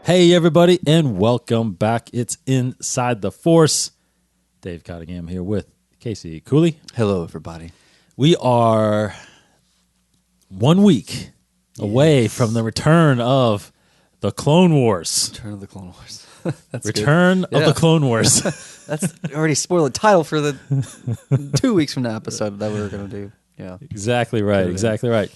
Hey, everybody, and welcome back. It's Inside the Force. Dave Cottingham here with Casey Cooley. Hello, everybody. We are 1 week away from the return of the Clone Wars. Return of the Clone Wars. Return of the Clone Wars. That's already spoiled the title for the 2 weeks from the episode that we were going to do. Yeah, Exactly right. Exactly right.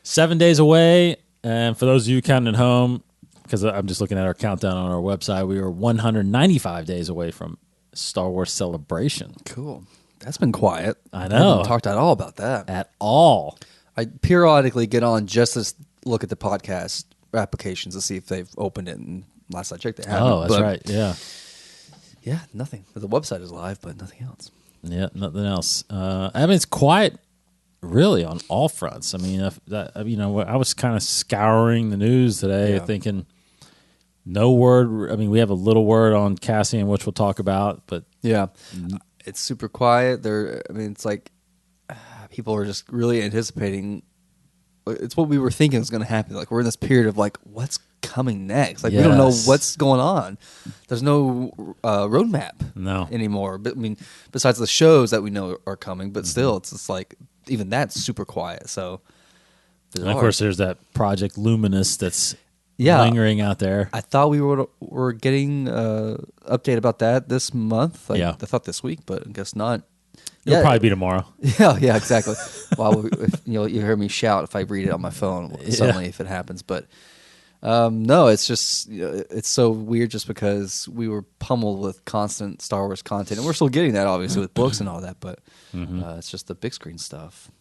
7 days away, and for those of you counting at home, because I'm just looking at our countdown on our website, we are 195 days away from Star Wars Celebration. Cool. That's been quiet. I know. haven't talked at all about that. At all. I periodically get on just to look at the podcast applications to see if they've opened it. And last I checked, they haven't. Oh, that's right. Yeah. Yeah, nothing. The website is live, but nothing else. Yeah, nothing else. I mean, it's quiet, really, on all fronts. I mean, I was kind of scouring the news today, thinking no word. I mean, we have a little word on Cassian, which we'll talk about, but yeah, it's super quiet. It's like people are just really anticipating. It's what we were thinking was going to happen. Like, we're in this period of like, what's coming next? Like, we don't know what's going on. There's no roadmap anymore. But I mean, besides the shows that we know are coming, but still, it's just like even that's super quiet. So, and of course, there's that Project Luminous that's lingering out there. I thought we were getting update about that this month. I thought this week, but I guess not. It'll probably be tomorrow. Yeah, exactly. Well, if, you hear me shout if I read it on my phone suddenly if it happens. But no, it's just it's so weird just because we were pummeled with constant Star Wars content, and we're still getting that obviously with books and all that. But it's just the big screen stuff.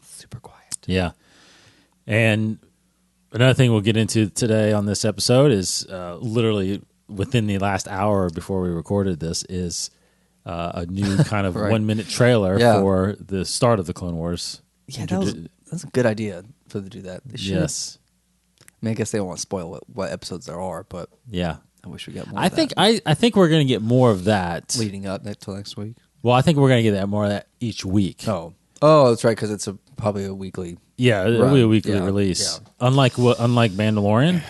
Super quiet. Yeah, and another thing we'll get into today on this episode is literally within the last hour before we recorded this is a new kind of 1 minute trailer for the start of the Clone Wars. Yeah, that's a good idea for them to do that. They should. Yes. I mean, I guess they don't want to spoil what episodes there are, but yeah, I wish we got more. I think we're going to get more of that leading up till next week. Well, I think we're going to get more of that each week. Oh, that's right, because it's probably a weekly. Yeah, it'll be a weekly release. Yeah. Unlike Mandalorian,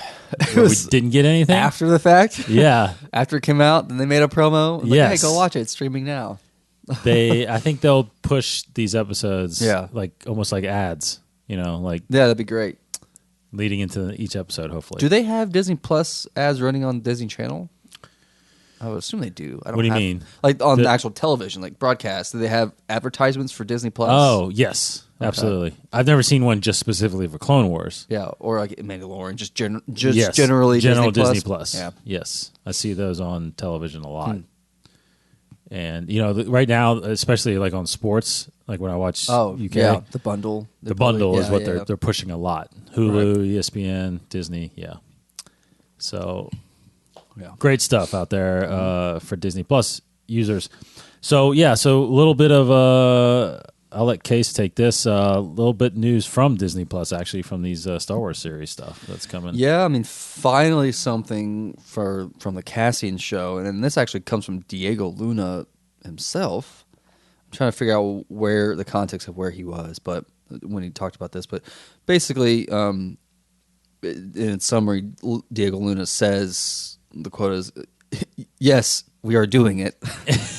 where we didn't get anything after the fact. Yeah, after it came out, then they made a promo. Hey, go watch it. It's streaming now. I think they'll push these episodes, like almost like ads. That'd be great. Leading into each episode, hopefully. Do they have Disney Plus ads running on Disney Channel? I would assume they do. What do you mean? Like on the actual television, like broadcast, do they have advertisements for Disney Plus? Oh, yes. Okay. Absolutely. I've never seen one just specifically for Clone Wars. Yeah, or like Mandalorian, generally general Disney Plus. Yeah. Yes. I see those on television a lot. And, right now, especially like on sports, like when I watch UK. Yeah, the bundle. The bundle is what they're pushing a lot. Hulu, ESPN, Disney, So... Yeah. Great stuff out there for Disney Plus users. So, a little bit of I'll let Case take this. A little bit news from Disney Plus, actually, from these Star Wars series stuff that's coming. Yeah, I mean, finally something from the Cassian show. And then this actually comes from Diego Luna himself. I'm trying to figure out where the context of where he was, but when he talked about this. But basically, in summary, Diego Luna says... The quote is, "Yes, we are doing it."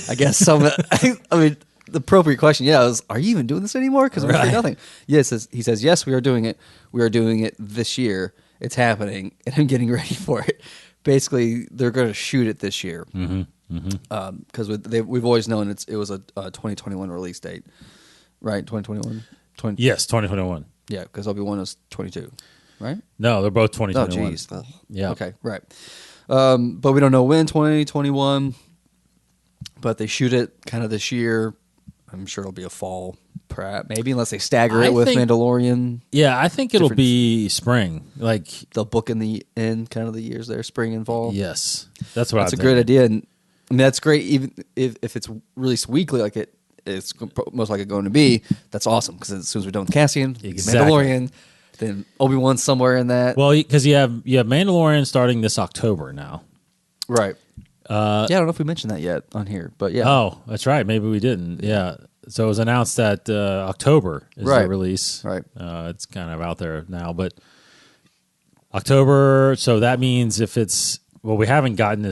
I guess some. I mean, the appropriate question, is, "Are you even doing this anymore?" Because we're doing nothing. Yes, he says, "Yes, we are doing it. We are doing it this year. It's happening, and I'm getting ready for it." Basically, they're going to shoot it this year because we've always known it was a 2021 release date, right? 2021. Yes, 2021. Yeah, because Obi-Wan is 22, right? No, they're both 2021. Oh, jeez. Yeah. Okay. Right. But we don't know when, 2021. But they shoot it kind of this year. I'm sure it'll be a fall, perhaps, maybe, unless they stagger it with Mandalorian. Yeah, I think it'll be spring. Like they'll book in the end, kind of the years there, spring and fall. Yes, that's what. That's a great idea, and I mean that's great. Even if it's released weekly, like it's most likely going to be, that's awesome. Because as soon as we're done with Cassian, Mandalorian. Then Obi-Wan somewhere in that. Well, because you have Mandalorian starting this October now. Right. I don't know if we mentioned that yet on here, but yeah. Oh, that's right. Maybe we didn't. Yeah. So it was announced that October is the release. Right. It's kind of out there now, but October. So that means if it's we haven't gotten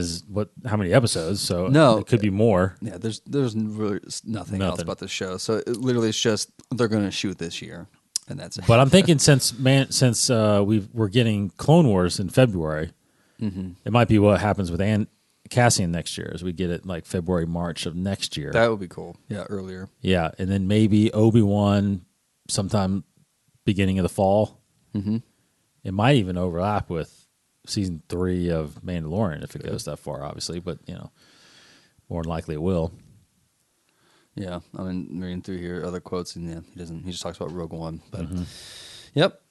how many episodes? So no, it could be more. Yeah, there's really nothing else about the show. So it literally is just they're going to shoot this year, and that's it. But I'm thinking since we're getting Clone Wars in February, it might be what happens with Cassian next year, as we get it like February, March of next year. That would be cool. Yeah, earlier. Yeah, and then maybe Obi-Wan sometime beginning of the fall. Mm-hmm. It might even overlap with season 3 of Mandalorian if it goes that far, obviously. But more than likely it will. Yeah, I mean, reading through here other quotes, and he doesn't. He just talks about Rogue One. But yep.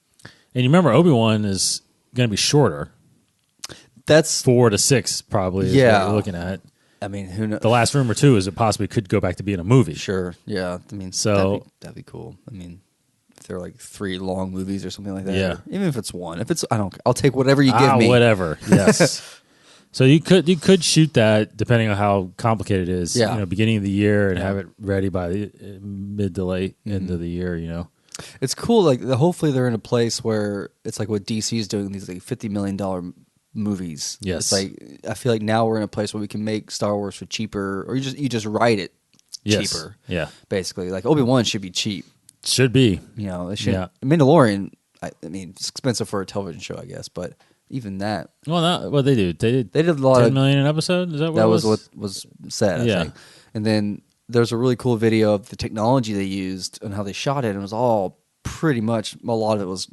And you remember Obi-Wan is going to be shorter. That's 4 to 6 probably. Is what we're looking at. I mean, who knows? The last rumor too is it possibly could go back to being a movie. Sure. Yeah. I mean, so that'd be cool. I mean, if they're like 3 long movies or something like that. Yeah. Even if it's 1, I'll take whatever you give me. Whatever. Yes. So you could shoot that depending on how complicated it is. Yeah. Beginning of the year and have it ready by the mid to late end of the year. It's cool. Like hopefully they're in a place where it's like what DC is doing, these like $50 million movies. Yes. It's like I feel like now we're in a place where we can make Star Wars for cheaper, or you just write it cheaper. Yeah. Basically, like Obi-Wan should be cheap. Should be. It should. Yeah. Mandalorian. I mean, it's expensive for a television show, I guess, but even that. Well, what they do? They did a lot 10 million an episode. Is that what what was said? I think. And then there's a really cool video of the technology they used and how they shot it, and it was all pretty much a lot of it was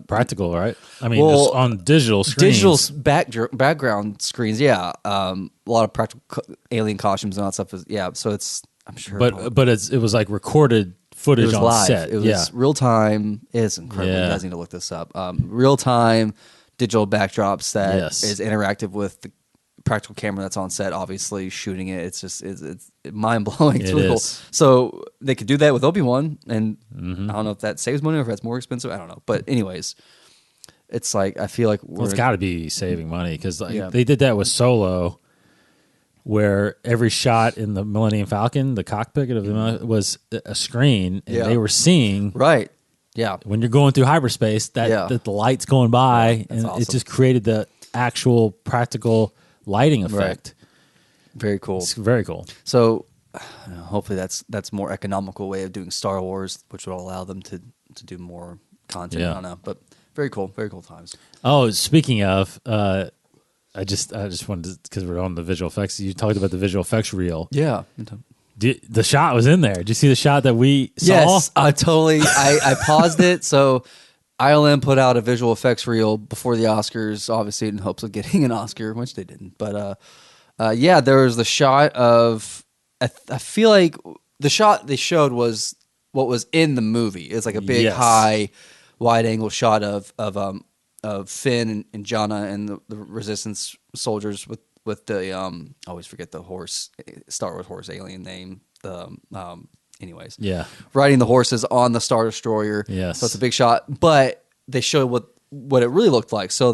practical, right? I mean, just on digital screens. Background screens, yeah. A lot of practical alien costumes and all that stuff. So it's I'm sure, but it was like recorded footage on live. set. It was real time. It's incredible. You guys need to look this up. Real time digital backdrops that is interactive with the practical camera that's on set, obviously shooting it. It's just it's mind blowing. It's really cool. So they could do that with Obi-Wan, and I don't know if that saves money or if that's more expensive. I don't know. But anyways, it's like I feel like it's got to be saving money because they did that with Solo, where every shot in the Millennium Falcon, the cockpit of the was a screen, and they were seeing right. Yeah, when you're going through hyperspace, that the light's going by, and awesome. It just created the actual practical lighting effect. Right. Very cool. It's very cool. So hopefully that's more economical way of doing Star Wars, which will allow them to do more content. I don't know, but very cool times. Oh, speaking of, I just wanted to, because we're on the visual effects. You talked about the visual effects reel. Yeah. The shot was in there. Did you see the shot that we saw? Yes, totally. I paused it. So ILM put out a visual effects reel before the Oscars, obviously in hopes of getting an Oscar, which they didn't. But there was the shot of. I feel like the shot they showed was what was in the movie. It's like a big, high, wide angle shot of Finn and Janna and the Resistance soldiers with the I always forget the horse, Star Wars horse alien name. Anyways, riding the horses on the Star Destroyer. Yes, so it's a big shot, but they showed what it really looked like. So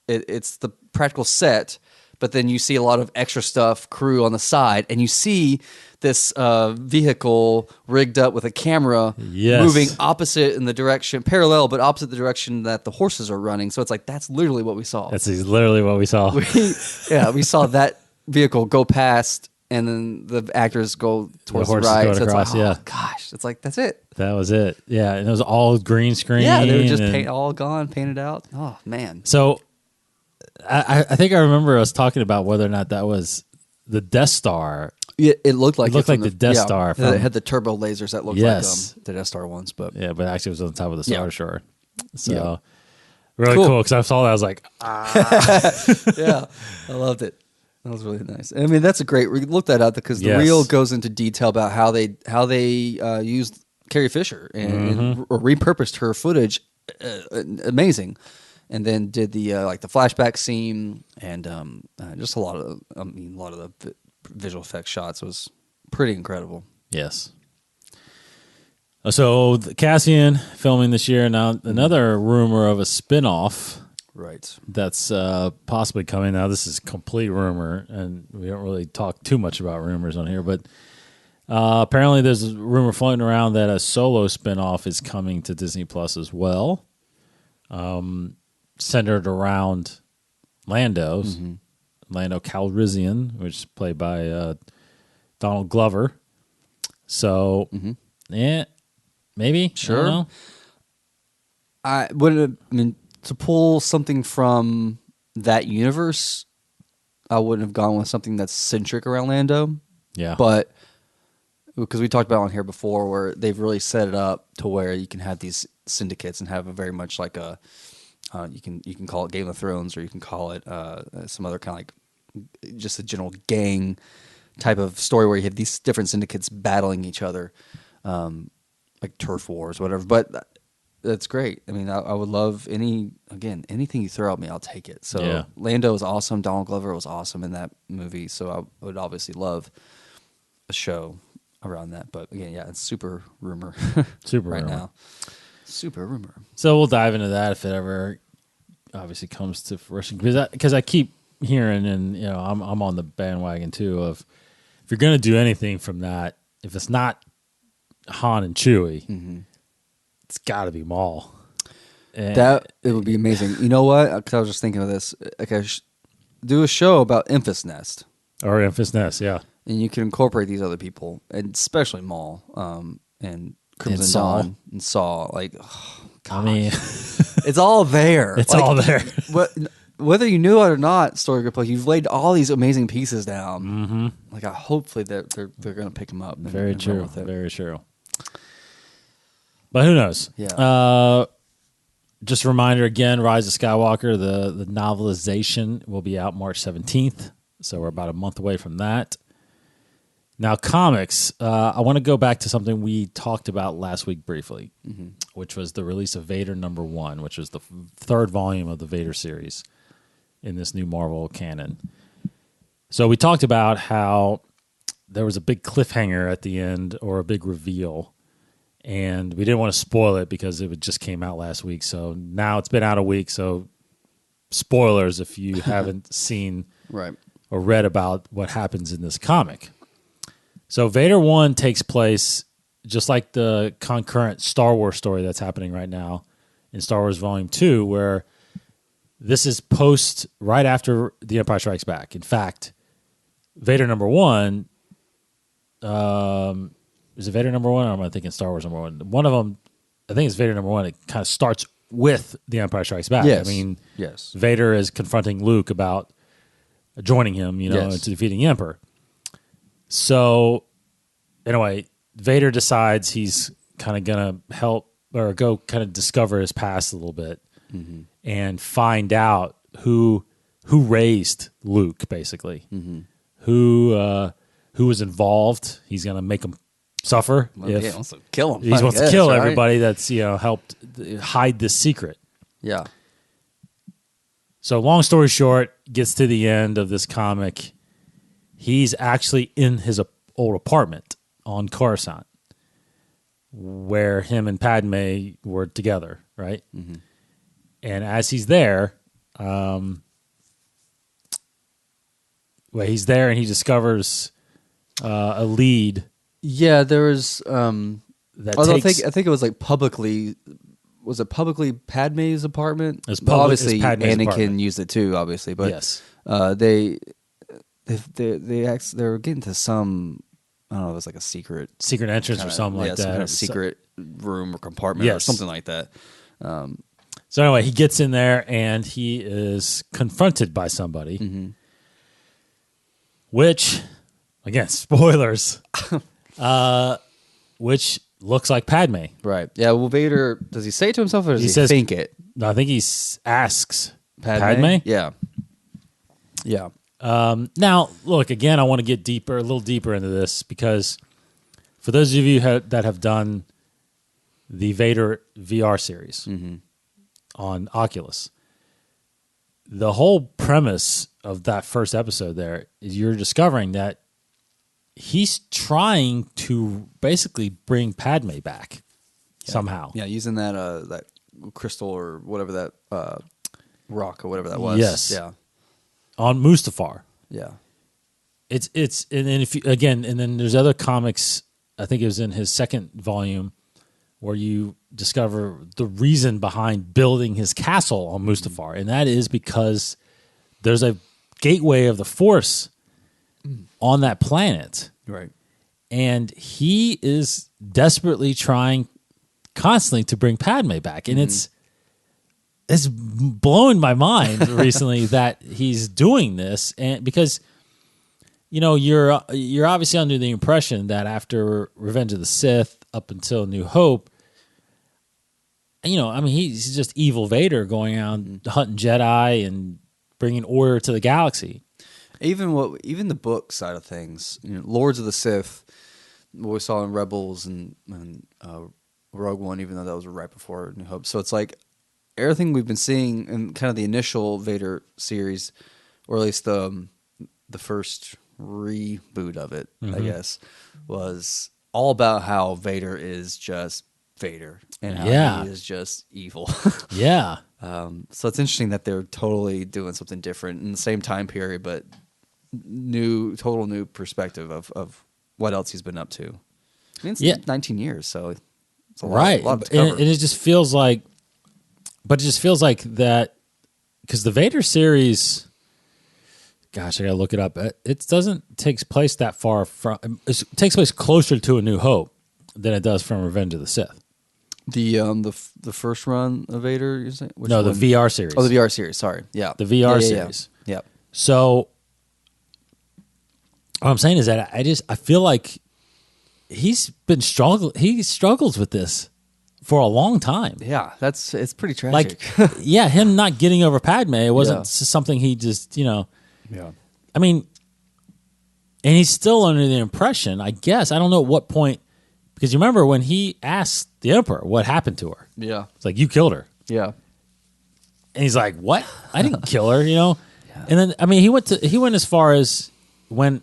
it's the practical set, but then you see a lot of extra stuff, crew on the side, and you see this vehicle rigged up with a camera moving opposite in the direction, parallel, but opposite the direction that the horses are running. So it's like, that's literally what we saw. That's literally what we saw. We saw that vehicle go past, and then the actors go towards the right. So across, it's like, gosh, it's like, that's it. That was it. Yeah, and it was all green screen. Yeah, they were just all gone, painted out. Oh, man. So I think I remember us talking about whether or not that was the Death Star. Yeah, it looked like the Death Star. It had the turbo lasers that looked like the Death Star ones, but but actually it was on top of the Star Destroyer. So really cool because I saw that, I was like, yeah, I loved it. That was really nice. I mean, that's a great. Look that up because the reel goes into detail about how they used Carrie Fisher and repurposed her footage. Amazing. And then did the the flashback scene and just a lot of the visual effects shots was pretty incredible. Yes. So Cassian filming this year. Now another rumor of a spinoff. Right. That's possibly coming. Now this is complete rumor, and we don't really talk too much about rumors on here, but apparently there's a rumor floating around that a Solo spinoff is coming to Disney Plus as well. centered around Lando's. Lando Calrissian, which is played by Donald Glover. So, yeah, maybe. Sure. I don't know. I mean, to pull something from that universe, I wouldn't have gone with something that's centric around Lando. Yeah. But because we talked about on here before, where they've really set it up to where you can have these syndicates and have a very much like a you can call it Game of Thrones, or you can call it some other kind of like just a general gang type of story where you have these different syndicates battling each other, like turf wars, whatever. But that's great. I mean, I would love anything you throw at me, I'll take it. So Lando was awesome. Donald Glover was awesome in that movie. So I would obviously love a show around that. But again, yeah, it's super rumor. Super right rumor. now. Super rumor. So we'll dive into that if it ever obviously comes to fruition. Because I keep hearing, and I'm on the bandwagon too, of if you're going to do anything from that, if it's not Han and Chewie, it's got to be Maul. And That it would be amazing. You know what? Because I was just thinking of this. Okay, do a show about Enfys Nest, or Enfys Nest, yeah. and you can incorporate these other people, and especially Maul, and Crimson And Saw. Dawn and Saw. Like, I mean, it's all there. it's all there. Whether you knew it or not, Story Group, like you've laid all these amazing pieces down. Mm-hmm. Like, hopefully they're going to pick them up. Very and true. run with it. Very true. But who knows? Yeah. Just a reminder again, Rise of Skywalker, the novelization will be out March 17th. So we're about a month away from that. Now, comics, I want to go back to something we talked about last week briefly, which was the release of Vader #1, which was the third volume of the Vader series in this new Marvel canon. So we talked about how there was a big cliffhanger at the end, or a big reveal, and we didn't want to spoil it because it just came out last week. So now it's been out a week, so spoilers if you haven't seen Right. or read about what happens in this comic. So Vader 1 takes place just like the concurrent Star Wars story that's happening right now in Star Wars Volume 2, where this is right after The Empire Strikes Back. In fact, Vader #1, is it Vader #1, or am I thinking Star Wars #1? One of them, I think it's Vader #1. It kind of starts with The Empire Strikes Back. Yes. I mean, Yes. Vader is confronting Luke about joining him, Yes. to defeating the Emperor. So, anyway, Vader decides he's kind of going to help or go kind of discover his past a little bit and find out who raised Luke, basically. Who was involved. He's going to make him suffer. Well, he wants to kill him. He wants to kill right? everybody that's helped hide this secret. Yeah. So, long story short, gets to the end of this comic. He's actually in his old apartment on Coruscant, where him and Padme were together, right? And as he's there, he's there and he discovers a lead. Yeah, there was. That Although takes, I think it was like publicly. Was it publicly Padme's apartment? It was Well, obviously, it's Padme's Anakin apartment. used it too. Obviously, but yes, they were getting to some. I don't know. It was like a secret entrance or something like some that. kind of secret room or compartment or Yes. something like that. So anyway, he gets in there and he is confronted by somebody, which, again, spoilers, which looks like Padme. Right. Yeah. Well, Vader, does he say it to himself or does he says- think it? No, I think he asks Padme? Yeah. Yeah. Now, look, again, I want to get a little deeper into this, because for those of you that have done the Vader VR series on Oculus, the whole premise of that first episode there is you're discovering that he's trying to basically bring Padme back somehow. Yeah. Using that crystal or whatever that rock or whatever that was. Yes. Yeah. On Mustafar. Yeah. It's and then if you, again, and then there's other comics. I think it was in his second volume where you discover the reason behind building his castle on Mustafar, and that is because there's a gateway of the Force on that planet. Right. And he is desperately trying constantly to bring Padme back. And it's blowing my mind recently that he's doing this. And because, you're obviously under the impression that after Revenge of the Sith up until New Hope, he's just evil Vader going out hunting Jedi and bringing order to the galaxy. Even the book side of things, Lords of the Sith, what we saw in Rebels and Rogue One, even though that was right before New Hope. So it's like everything we've been seeing in kind of the initial Vader series, or at least the first reboot of it, I guess, was all about how Vader is just Vader and how he is just evil. Yeah. So it's interesting that they're totally doing something different in the same time period, but total new perspective of what else he's been up to. I mean, it's 19 years, so it's a lot, a lot to cover. And it just feels like, that, because the Vader series, gosh, I gotta look it up. It doesn't take place that far from. It takes place closer to A New Hope than it does from Revenge of the Sith. The first run of Vader, you're saying? No, the VR series. Oh, the VR series. Sorry, yeah, the VR series. Yeah. So, what I'm saying is that I feel like he's been struggling. He struggles with this for a long time. Yeah, it's pretty tragic. Him not getting over Padme, it wasn't something he just, Yeah. I mean, and he's still under the impression, I guess, I don't know at what point, because you remember when he asked the Emperor what happened to her. Yeah. It's like, you killed her. Yeah. And he's like, what? I didn't kill her, Yeah. And then, I mean, he went as far as when,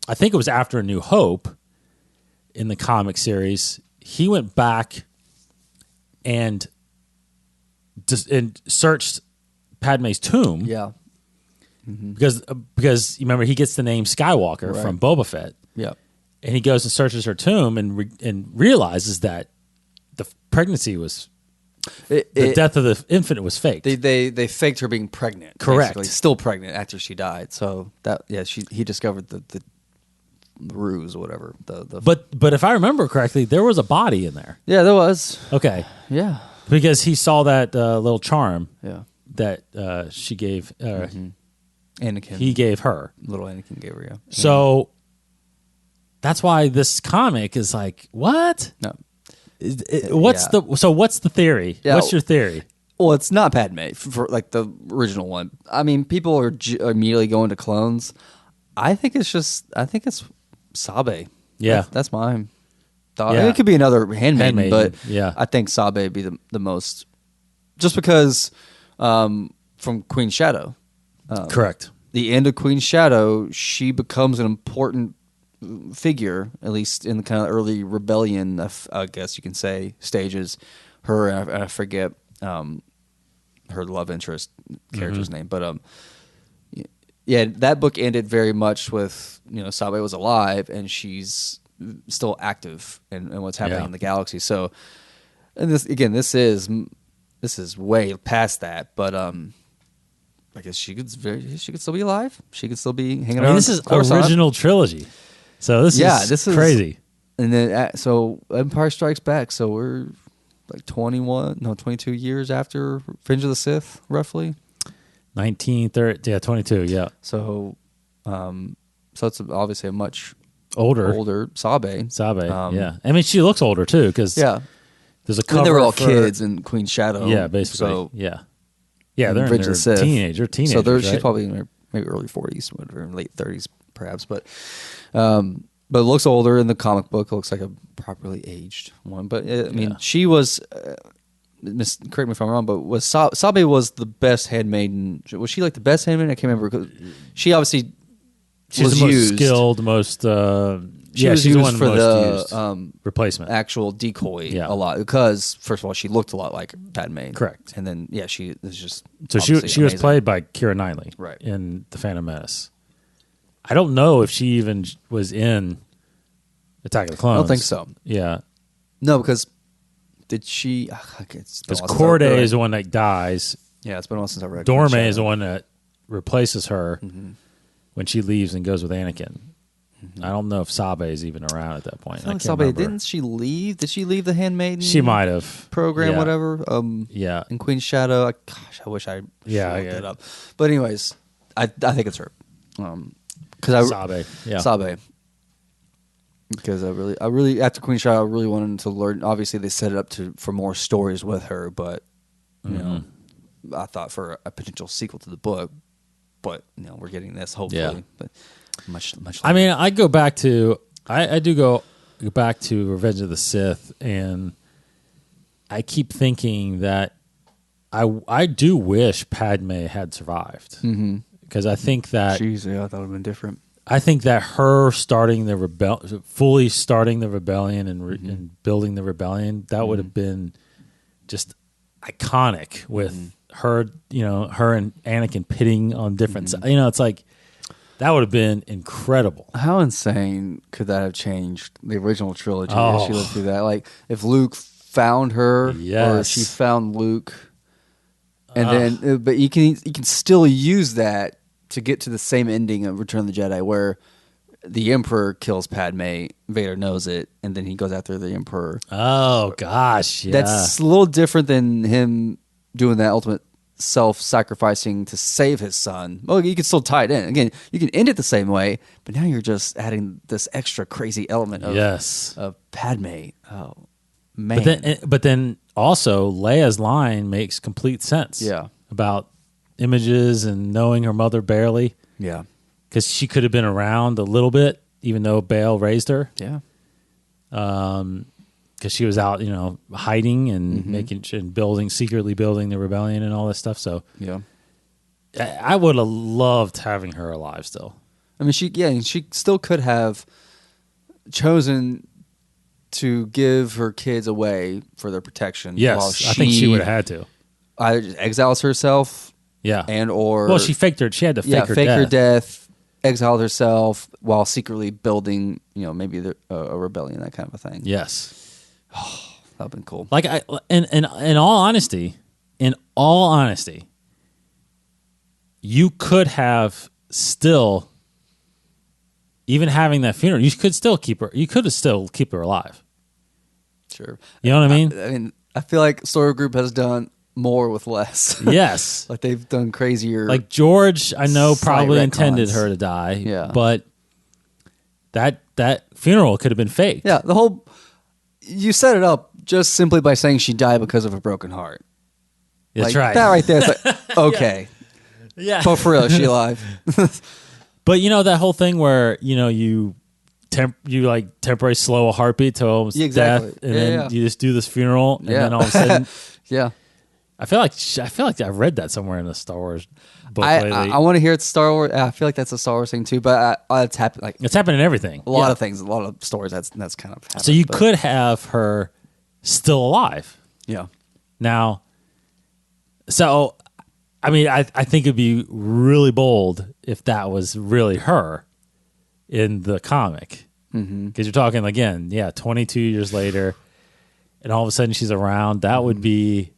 I think it was after A New Hope in the comic series, he went back and searched Padme's tomb. Yeah. Because you remember he gets the name Skywalker from Boba Fett. Yeah. And he goes and searches her tomb and realizes that the pregnancy was the death of the infant was fake. They faked her being pregnant. Correct. Basically. Still pregnant after she died. So he discovered the ruse or whatever. But if I remember correctly, there was a body in there. Yeah, there was. Okay. Yeah. Because he saw that little charm. Yeah. That she gave. Anakin. He gave her. Little Anakin gave her. Yeah. So that's why this comic is like, what? No. What's the theory? Yeah. What's your theory? Well, it's not Padme for like the original one. I mean, people are immediately going to clones. I think it's Sabe. Yeah, that's my thought. Yeah. It could be another handmaiden, but yeah. I think Sabe would be the most, just because from Queen's Shadow. Correct. The end of Queen's Shadow, she becomes an important figure, at least in the kind of early rebellion, I guess you can say, stages. Her, and I forget her love interest character's name, but yeah, that book ended very much with, Sabe was alive and she's still active in what's happening in the galaxy. So, and this is way past that, but I guess she could still be alive. She could still be hanging around. This is original trilogy, so this is crazy. And then so Empire Strikes Back. So we're like 22 years after Revenge of the Sith, roughly. 22, yeah. So, so it's obviously a much older Sabe. Yeah. I mean, she looks older too, because there's a cover. They were all kids in Queen's Shadow. Yeah, basically. So, yeah, they're in their teenagers. So she's probably in her maybe early 40s, whatever, late 30s perhaps. But it looks older in the comic book. It looks like a properly aged one. But I mean, she was. Correct me if I'm wrong, but Sabe was the best handmaiden? Was she like the best handmaiden? I can't remember. 'Cause she obviously she's the most skilled, most. She was she's used the one for most the used. Replacement, actual decoy a lot, because first of all she looked a lot like Padme, correct, and then she was just so she was played by Keira Knightley, right, in The Phantom Menace. I don't know if she even was in Attack of the Clones. I don't think so. Yeah, no, because did she? Because Corday is the one that dies. Yeah, it's been a while since I read. Dorme is the one that replaces her when she leaves and goes with Anakin. I don't know if Sabe is even around at that point. I can't remember. Didn't she leave? Did she leave the Handmaiden? She might have program, whatever. Yeah. In Queen's Shadow. Gosh, I wish I looked it up. But anyways, I think it's her. Because Sabe, yeah. Sabe. Because I really after Queen's Shadow, I really wanted to learn. Obviously, they set it up for more stories with her, but you know, I thought for a potential sequel to the book. But we're getting this hopefully. Yeah. But much. I mean, I go back to I do go back to Revenge of the Sith, and I keep thinking that I do wish Padme had survived because I think that I thought it would have been different. I think that her starting the fully starting the rebellion and building the rebellion, that would have been just iconic with her, her and Anakin pitting on different sides. It's like that would have been incredible. How insane could that have changed the original trilogy as she lived through that? Like if Luke found her or she found Luke, and then but you can still use that to get to the same ending of Return of the Jedi, where the Emperor kills Padme, Vader knows it, and then he goes after the Emperor. Oh gosh, yeah. That's a little different than him doing that ultimate self-sacrificing to save his son. Well, you can still tie it in. Again, you can end it the same way, but now you're just adding this extra crazy element of Padme. Oh man! But then also Leia's line makes complete sense. Yeah, about images and knowing her mother barely. Yeah. Because she could have been around a little bit, even though Bail raised her. Yeah. Because she was out, hiding and making and secretly building the rebellion and all this stuff. So yeah, I would have loved having her alive still. I mean, she still could have chosen to give her kids away for their protection. Yes, I think she would have had to. Exiles herself. Yeah, well, she faked her. She had to fake her fake death. her death, exiled herself while secretly building, maybe a rebellion, that kind of a thing. Yes, that'd been cool. Like in all honesty, you could have still, even having that funeral, you could still keep her. You could have still keep her alive. Sure, you know what I mean. I mean, I feel like Story Group has done more with less. Yes. Like they've done crazier. Like George, I know probably intended her to die. Yeah. But that funeral could have been faked. Yeah. You set it up just simply by saying she died because of a broken heart. That's right. That right there is like, okay. Yeah. But for real, is she alive? But that whole thing where, you like temporary slow a heartbeat to almost death, and then you just do this funeral, and then all of a sudden, yeah. I feel like I've read that somewhere in the Star Wars book lately. I want to hear it's Star Wars. I feel like that's a Star Wars thing too, but it's happened. Like it's happened in everything. A lot of things, a lot of stories. That's kind of happened. So you could have her still alive. Yeah. Now, so I mean, I think it'd be really bold if that was really her in the comic, because you're talking again, 22 years later, and all of a sudden she's around. That would be.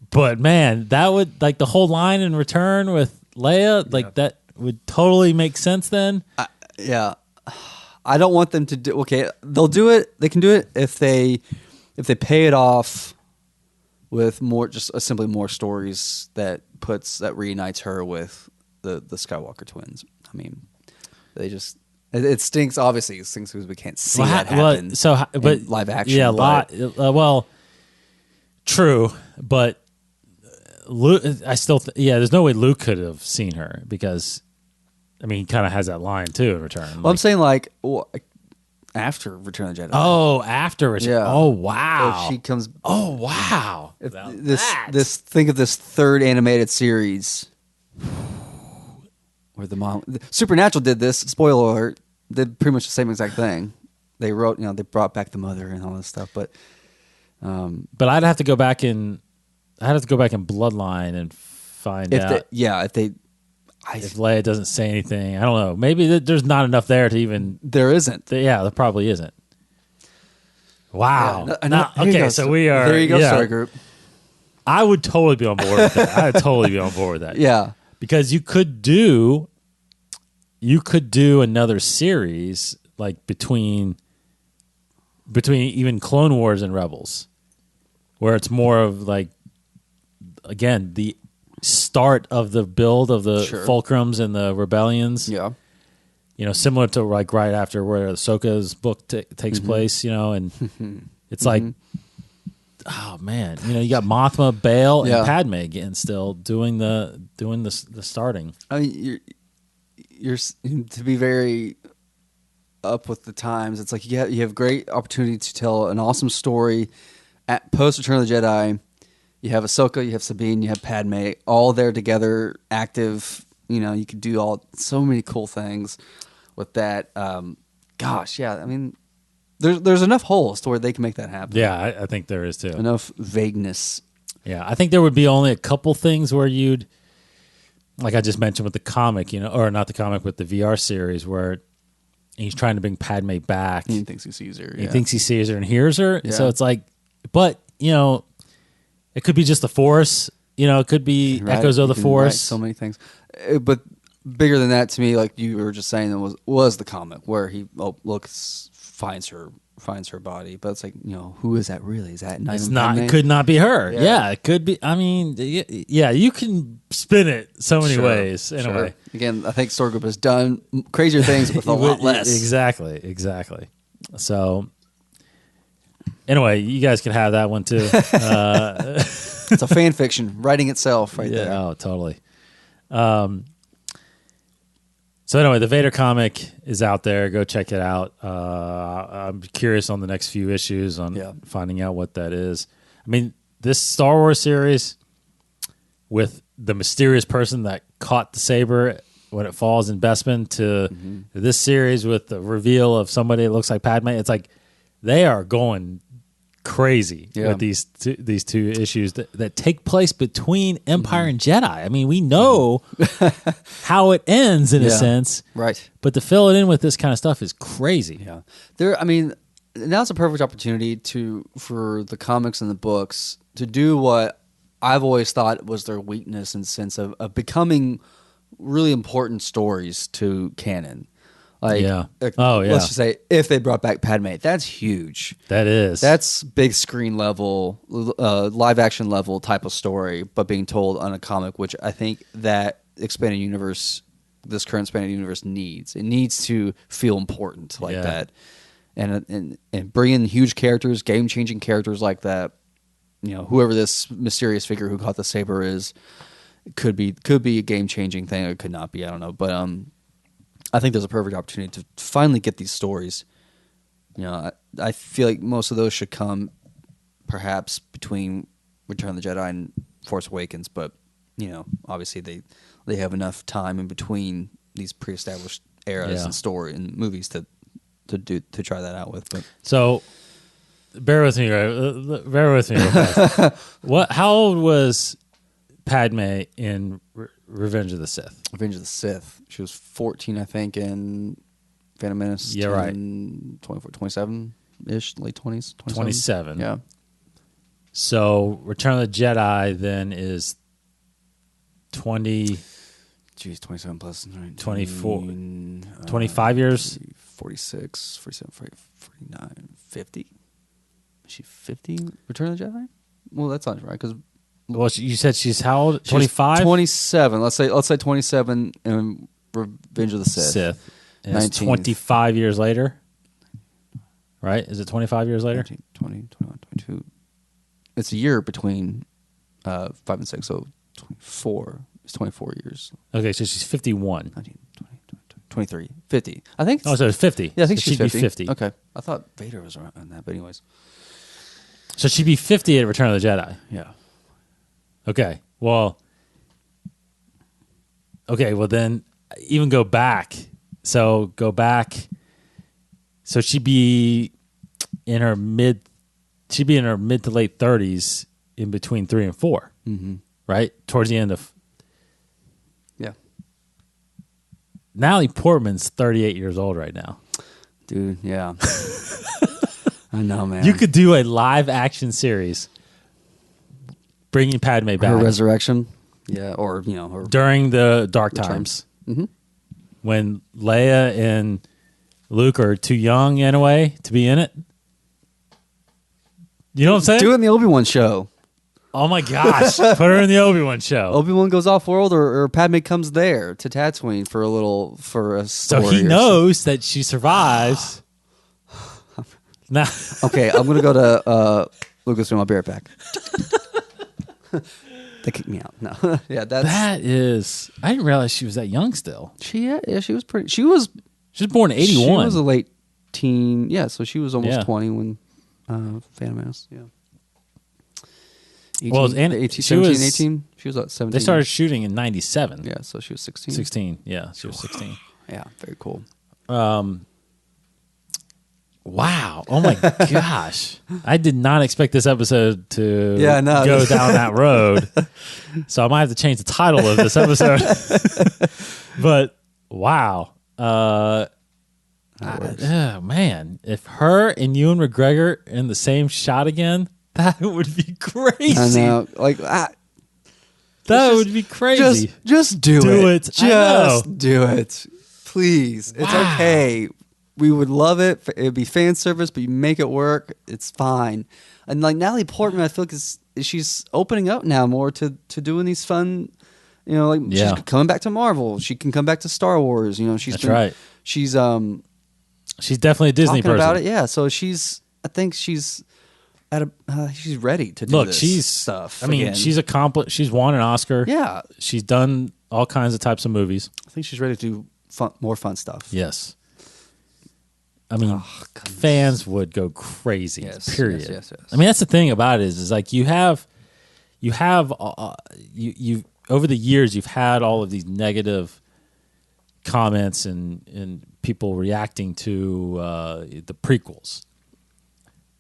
But man, that would like the whole line in Return with Leia, that would totally make sense then. Yeah, I don't want them to do. Okay, they'll do it. They can do it if they pay it off with more, just simply more stories that reunites her with the Skywalker twins. I mean, they just. It stinks. Obviously, it stinks because we can't see that happen. But live action, true, but. Luke, I still, there's no way Luke could have seen her because, I mean, he kind of has that line too in Return. Well, I'm saying after Return of the Jedi. Oh, after Return. Yeah. Oh, wow. If she comes. Oh, wow. Think of this third animated series where the mom, Supernatural did this. Spoiler alert. Did pretty much the same exact thing. They wrote, they brought back the mother and all this stuff, but I'd have to go back in. I'd have to go back in Bloodline and find out. If Leia doesn't say anything, I don't know. Maybe there's not enough there to even. There isn't. There probably isn't. Wow. Yeah, Okay, so we are. There you go, yeah. story group. I would totally be on board with that. I would totally be on board with that. Yeah. Because you could do another series like between even Clone Wars and Rebels, where it's more of like, again, the start of the build of the Fulcrums and the rebellions. Yeah. You know, similar to like right after where Ahsoka's book takes place, you know, and it's like, oh man, you know, you got Mothma, Bail, and Padme again still doing the starting. I mean, you're to be very up with the times. It's like you have great opportunity to tell an awesome story at post Return of the Jedi. You have Ahsoka, you have Sabine, you have Padme, all there together, active. You know, you could do so many cool things with that. Gosh, yeah. I mean, there's enough holes to where they can make that happen. Yeah, I think there is too. Enough vagueness. Yeah, I think there would be only a couple things where you'd, like I just mentioned with the comic, you know, or not the comic, with the VR series where he's trying to bring Padme back. He thinks he sees her. He thinks he sees her and hears her. Yeah. So it's like, but, you know, it could be just the Force. You know, it could be echoes of the Force. So many things. But bigger than that to me, like you were just saying, was the comic where he finds her body, but it's like, you know, who is that really? Is that not? It's not. It could not be her. Yeah, it could be. I mean, yeah, you can spin it so many ways. In a way, again, I think Story Group has done crazier things with a lot less. Exactly. So, anyway, you guys can have that one too. It's a fan fiction writing itself, right there. Oh, totally. So anyway, the Vader comic is out there. Go check it out. I'm curious on the next few issues on finding out what that is. I mean, this Star Wars series with the mysterious person that caught the saber when it falls in Bespin to this series with the reveal of somebody that looks like Padme. It's like they are going crazy with these two issues that take place between Empire and Jedi. I mean, we know how it ends in a sense, right? But to fill it in with this kind of stuff is crazy. Yeah, I mean, now's a perfect opportunity for the comics and the books to do what I've always thought was their weakness in the sense of becoming really important stories to canon. Like, let's just say if they brought back Padme, that's huge. That's big screen level, live action level type of story, but being told on a comic, which I think that expanded universe, this current expanded universe needs. It needs to feel important like that, and bring in huge characters, game changing characters like that. You know, whoever this mysterious figure who caught the saber is, could be a game changing thing, or it could not be. I don't know, but I think there's a perfect opportunity to finally get these stories. You know, I feel like most of those should come perhaps between Return of the Jedi and Force Awakens, but you know, obviously they have enough time in between these pre-established eras and story and movies to try that out with. But so bear with me real fast. How old was Padme in Revenge of the Sith? Revenge of the Sith. She was 14, I think, in Phantom Menace. Yeah, right. 24, 27-ish, late 20s. 27. Yeah. So Return of the Jedi then is 20... Jeez, 27 plus 24. 25 years? 46, 47, 49, 50. Is she 50? Return of the Jedi? Well, that's not right, because... Well, you said she's how old? 25? 27. Let's say 27 in Revenge of the Sith. And it's 25 years later, right? Is it 25 years later? 19, 20, 21, 22. It's a year between 5 and 6, so 24. It's 24 years. Okay, so she's 51. 19, 20, 23, 50. I think. Oh, so it's 50. Yeah, I think so she'd be 50. Okay, I thought Vader was around that, but anyways. So she'd be 50 at Return of the Jedi. Yeah. Okay. Well, then even go back. So go back. So she'd be in her mid to late 30s in between 3 and 4. Mm-hmm. Right? Towards the end of. Yeah. Natalie Portman's 38 years old right now. Dude, yeah. I know, man. You could do a live action series bringing Padme back. Her resurrection. Yeah, or, her during the Dark Times. Mm-hmm. When Leia and Luke are too young, in a way, to be in it. You know what I'm saying? Do it in the Obi-Wan show. Oh my gosh. Put her in the Obi-Wan show. Obi-Wan goes off world or Padme comes there to Tatooine for a story. So he knows that she survives. Now, okay, I'm going to go to Lucasfilm. I'll be right back. They kicked me out. No. Yeah, that is... I didn't realize she was that young still. She was pretty... She was born in 81. She was a late teen. Yeah, so she was almost 20 when Phantom Menace. Yeah. 18, well, 18. She was 17. They started shooting in 97. Yeah, so she was 16. 16, yeah. She was 16. Yeah, very cool. Wow. Oh, my gosh. I did not expect this episode to go down that road. So I might have to change the title of this episode. But, wow. Man. If her and Ewan McGregor in the same shot again, that would be crazy. I know. That would be crazy. Just do it. Just do it. Please. Wow. It's okay. We would love it. It would be fan service, but you make it work. It's fine. And Natalie Portman, I feel like she's opening up now more to doing these fun, she's coming back to Marvel. She can come back to Star Wars. That's right. She's definitly a Disney person about it. Yeah. So I think she's she's ready to do she's stuff. I mean, again. She's accomplished. She's won an Oscar. Yeah. She's done all kinds of types of movies. I think she's ready to do more fun stuff. Yes. I mean, fans would go crazy. Yes, period. Yes. I mean, that's the thing about it is like you have over the years you've had all of these negative comments and people reacting to the prequels,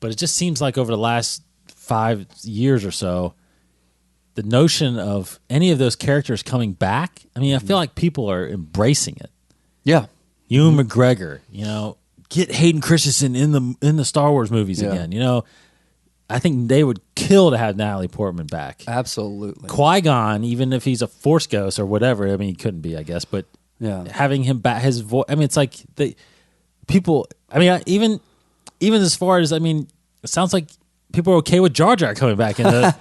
but it just seems like over the last 5 years or so, the notion of any of those characters coming back. I mean, I feel like people are embracing it. Yeah, Ewan McGregor, get Hayden Christensen in the Star Wars movies again. I think they would kill to have Natalie Portman back. Absolutely. Qui-Gon, even if he's a Force ghost or whatever, I mean, he couldn't be, I guess, but having him back, his voice. I mean, it's like people. I mean, even as far as it sounds like people are okay with Jar Jar coming back in the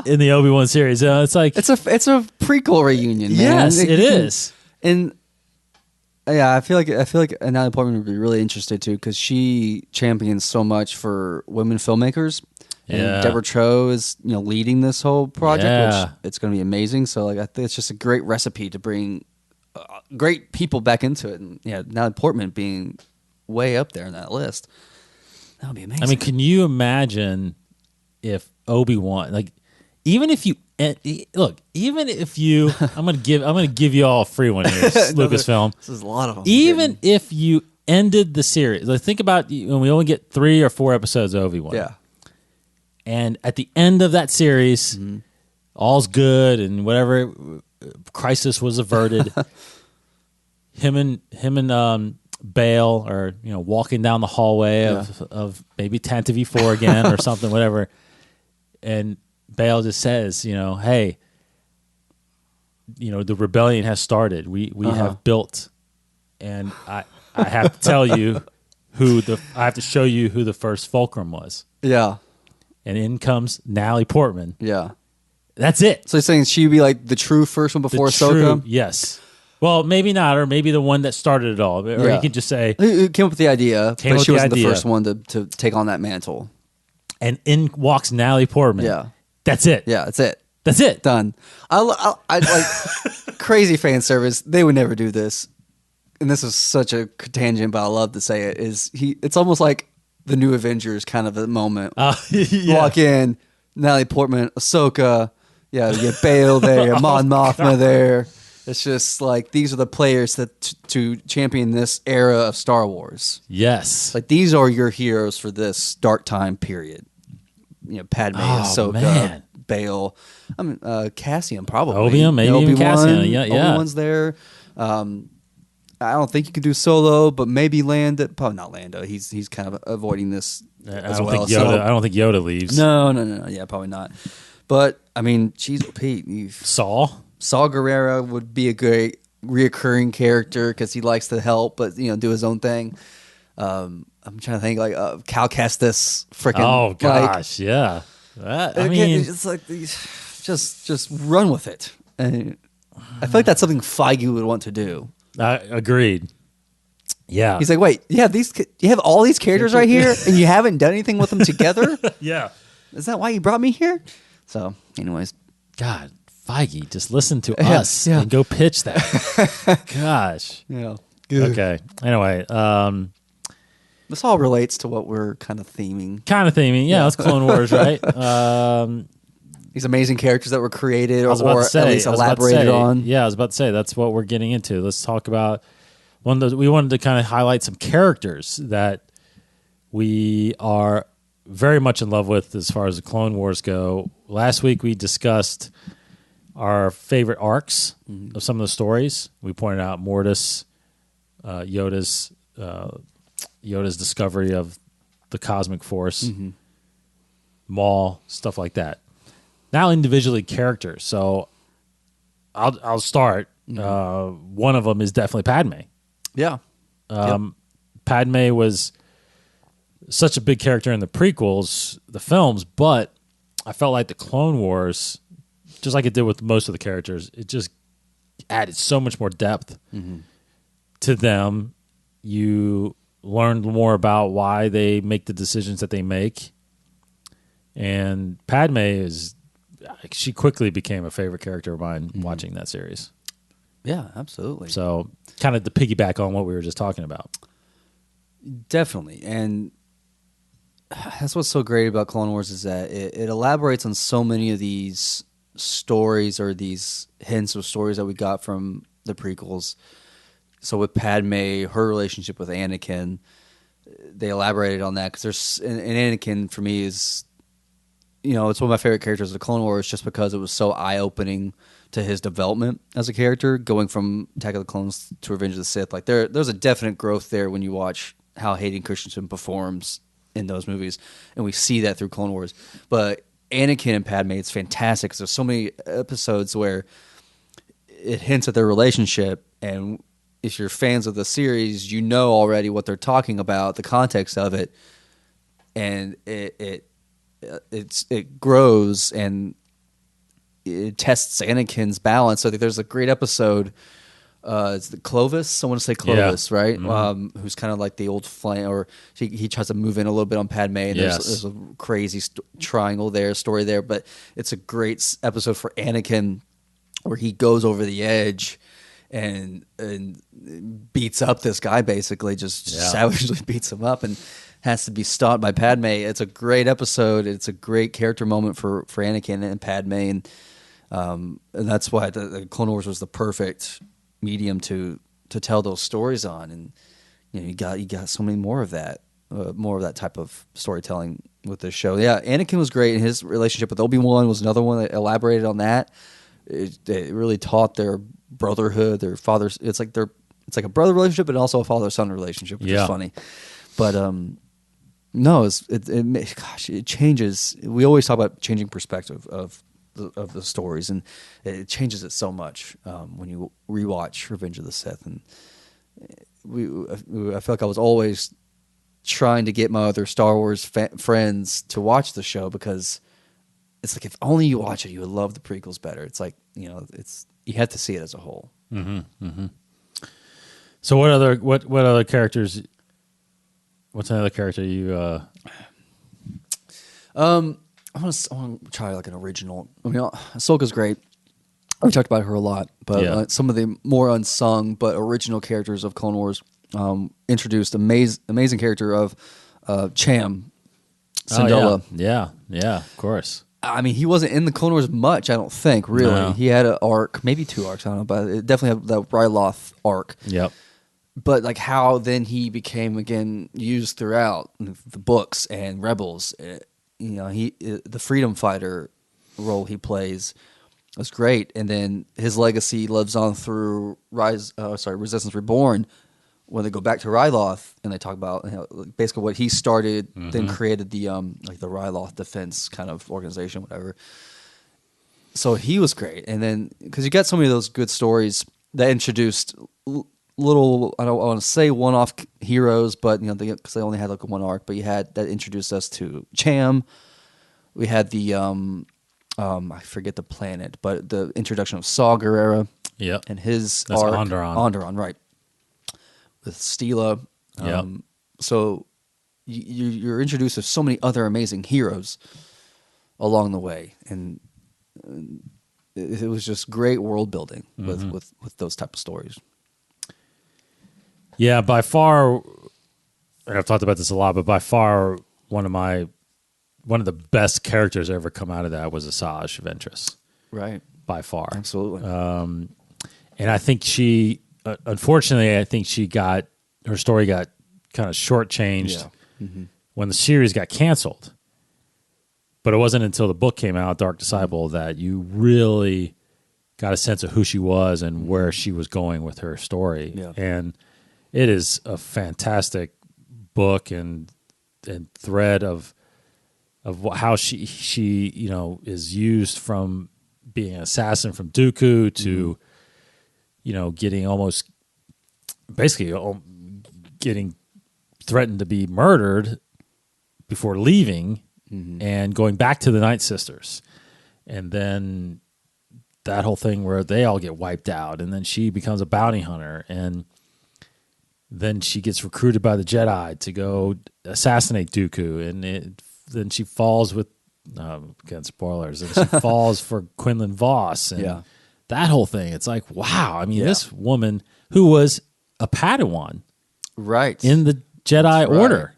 in the Obi-Wan series. It's like it's a prequel reunion. Man. Yes, it is. And yeah, I feel like Natalie Portman would be really interested too because she champions so much for women filmmakers. And Deborah Cho is leading this whole project, which it's going to be amazing. So I think it's just a great recipe to bring great people back into it, and Natalie Portman being way up there in that list, that would be amazing. I mean, can you imagine if Obi-Wan, even if you look, even if you, I'm gonna give you all a free one here, Lucasfilm. This is a lot of them. Even if you ended the series, think about when we only get 3 or 4 episodes of Obi-Wan. Yeah. And at the end of that series, all's good and whatever crisis was averted. him and Bale are walking down the hallway of maybe Tantive 4 again or something, whatever, and Bale just says, hey, the rebellion has started. We have built, and I have to tell you I have to show you who the first fulcrum was. Yeah. And in comes Natalie Portman. Yeah. That's it. So you're saying she'd be like the true first one before Ahsoka? Yes. Well, maybe not, or maybe the one that started it all. Or you could just say... Who came up with the idea, but she wasn't the first one to take on that mantle. And in walks Natalie Portman. Yeah. That's it. Yeah, that's it. That's it. Done. I like crazy fan service. They would never do this. And this is such a tangent, but I love to say it. It's almost like the new Avengers kind of a moment. Walk in, Natalie Portman, Ahsoka, you get Bale there, you get Mon Mothma there. It's just like these are the players that to champion this era of Star Wars. Yes. These are your heroes for this dark time period. Padme, Ahsoka, Bale. I mean, Cassian probably. Maybe even Cassian. Yeah. Obi-Wan's there. I don't think you could do Solo, but maybe Lando. Probably not Lando. He's kind of avoiding this as well. I don't think Yoda leaves. No. Yeah, probably not. But I mean, geez, Pete, Saw Gerrera would be a great reoccurring character because he likes to help, but do his own thing. I'm trying to think like Cal Kestis, freaking. Oh gosh, yeah. I mean, it's like just run with it. And I feel like that's something Feige would want to do. Agreed. Yeah, he's like, wait, you have all these characters right here, and you haven't done anything with them together. Yeah, is that why you brought me here? So, anyways, God, Feige, just listen to us and go pitch that. Gosh, yeah. Okay. Anyway, this all relates to what we're kind of theming. Yeah. It's Clone Wars, right? These amazing characters that were created or at least elaborated on. Yeah, I was about to say, that's what we're getting into. Let's talk about we wanted to kind of highlight some characters that we are very much in love with as far as the Clone Wars go. Last week we discussed our favorite arcs of some of the stories. We pointed out Mortis, Yoda's discovery of the cosmic force, Maul, stuff like that. Now individually characters. So I'll start. One of them is definitely Padme. Yeah. Padme was such a big character in the prequels, the films, but I felt like the Clone Wars, just like it did with most of the characters, it just added so much more depth to them. You learned more about why they make the decisions that they make. And Padme she quickly became a favorite character of mine watching that series. Yeah, absolutely. So kind of to piggyback on what we were just talking about. Definitely. And that's what's so great about Clone Wars is that it elaborates on so many of these stories or these hints of stories that we got from the prequels. So with Padme, her relationship with Anakin, they elaborated on that because and Anakin for me is, it's one of my favorite characters of the Clone Wars just because it was so eye-opening to his development as a character, going from Attack of the Clones to Revenge of the Sith. Like there's a definite growth there when you watch how Hayden Christensen performs in those movies, and we see that through Clone Wars. But Anakin and Padme, it's fantastic because there's so many episodes where it hints at their relationship, and if you're fans of the series, you know already what they're talking about, the context of it, and it grows and it tests Anakin's balance. So there's a great episode. It's the Clovis. I want to say Clovis, right? Mm-hmm. Who's kind of like the old flame, or he tries to move in a little bit on Padme, and there's a crazy story there. But it's a great episode for Anakin where he goes over the edge and beats up this guy, basically just savagely beats him up and has to be stopped by Padme. It's a great episode. It's a great character moment for Anakin and Padme, and that's why the Clone Wars was the perfect medium to tell those stories on. And you got so many more of that type of storytelling with this show. Yeah, Anakin was great, and his relationship with Obi-Wan was another one that elaborated on that. It really taught their brotherhood, their fathers. It's like a brother relationship, but also a father-son relationship, which is funny. But no, it changes. We always talk about changing perspective of the stories, and it changes it so much when you rewatch Revenge of the Sith. And I feel like I was always trying to get my other Star Wars friends to watch the show, because it's like, if only you watch it, you would love the prequels better. It's like, you have to see it as a whole. Mm-hmm, mm-hmm. So what other characters? What's another character you? I want to try like an original. I mean, Ahsoka's great. We talked about her a lot, but some of the more unsung but original characters of Clone Wars introduced amazing character of Cham Syndulla. Oh, yeah, of course. I mean, he wasn't in the Clone Wars much, I don't think, really. No. He had an arc, maybe 2 arcs, I don't know, but it definitely had that Ryloth arc. Yep. But like how then he became, again, used throughout the books and Rebels. The freedom fighter role he plays, was great. And then his legacy lives on through Resistance Reborn, when they go back to Ryloth and they talk about basically what he started, then created the the Ryloth Defense kind of organization, whatever. So he was great. And then because you got so many of those good stories that introduced little, I don't want to say one-off heroes, but because they only had like one arc, but you had that introduced us to Cham. We had the I forget the planet, but the introduction of Saw Gerrera. Yeah, and his That's arc, Onderon, right? With Stila. So you're introduced to so many other amazing heroes along the way, and it was just great world building with those type of stories. Yeah, by far, and I've talked about this a lot, but by far one of the best characters ever come out of that was Asajj Ventress. Right. By far. Absolutely. And I think unfortunately, her story got kind of shortchanged when the series got canceled. But it wasn't until the book came out, Dark Disciple, that you really got a sense of who she was and where she was going with her story. Yeah. And it is a fantastic book and thread of how she is used from being an assassin from Dooku to getting threatened to be murdered before leaving and going back to the Night Sisters, and then that whole thing where they all get wiped out, and then she becomes a bounty hunter, and then she gets recruited by the Jedi to go assassinate Dooku, and then she falls with again, spoilers, and she falls for Quinlan Voss, and that whole thing. It's like, wow. I mean, this woman who was a Padawan, right, in the Jedi Order,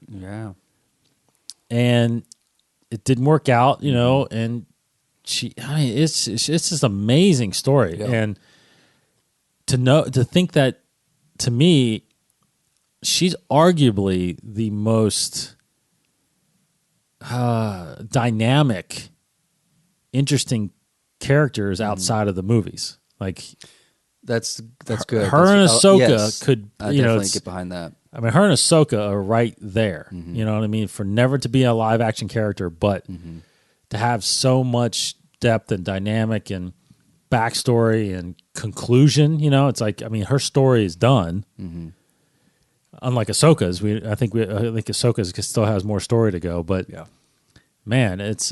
and it didn't work out, and it's just an amazing story, and to think that, to me, she's arguably the most dynamic, interesting characters outside of the movies. Like that's good. Her and Ahsoka could, I definitely get behind that. I mean, her and Ahsoka are right there. You know what I mean? For never to be a live action character, but to have so much depth and dynamic and backstory and conclusion. It's like, I mean, her story is done. Unlike Ahsoka's, I think Ahsoka still has more story to go. But man, it's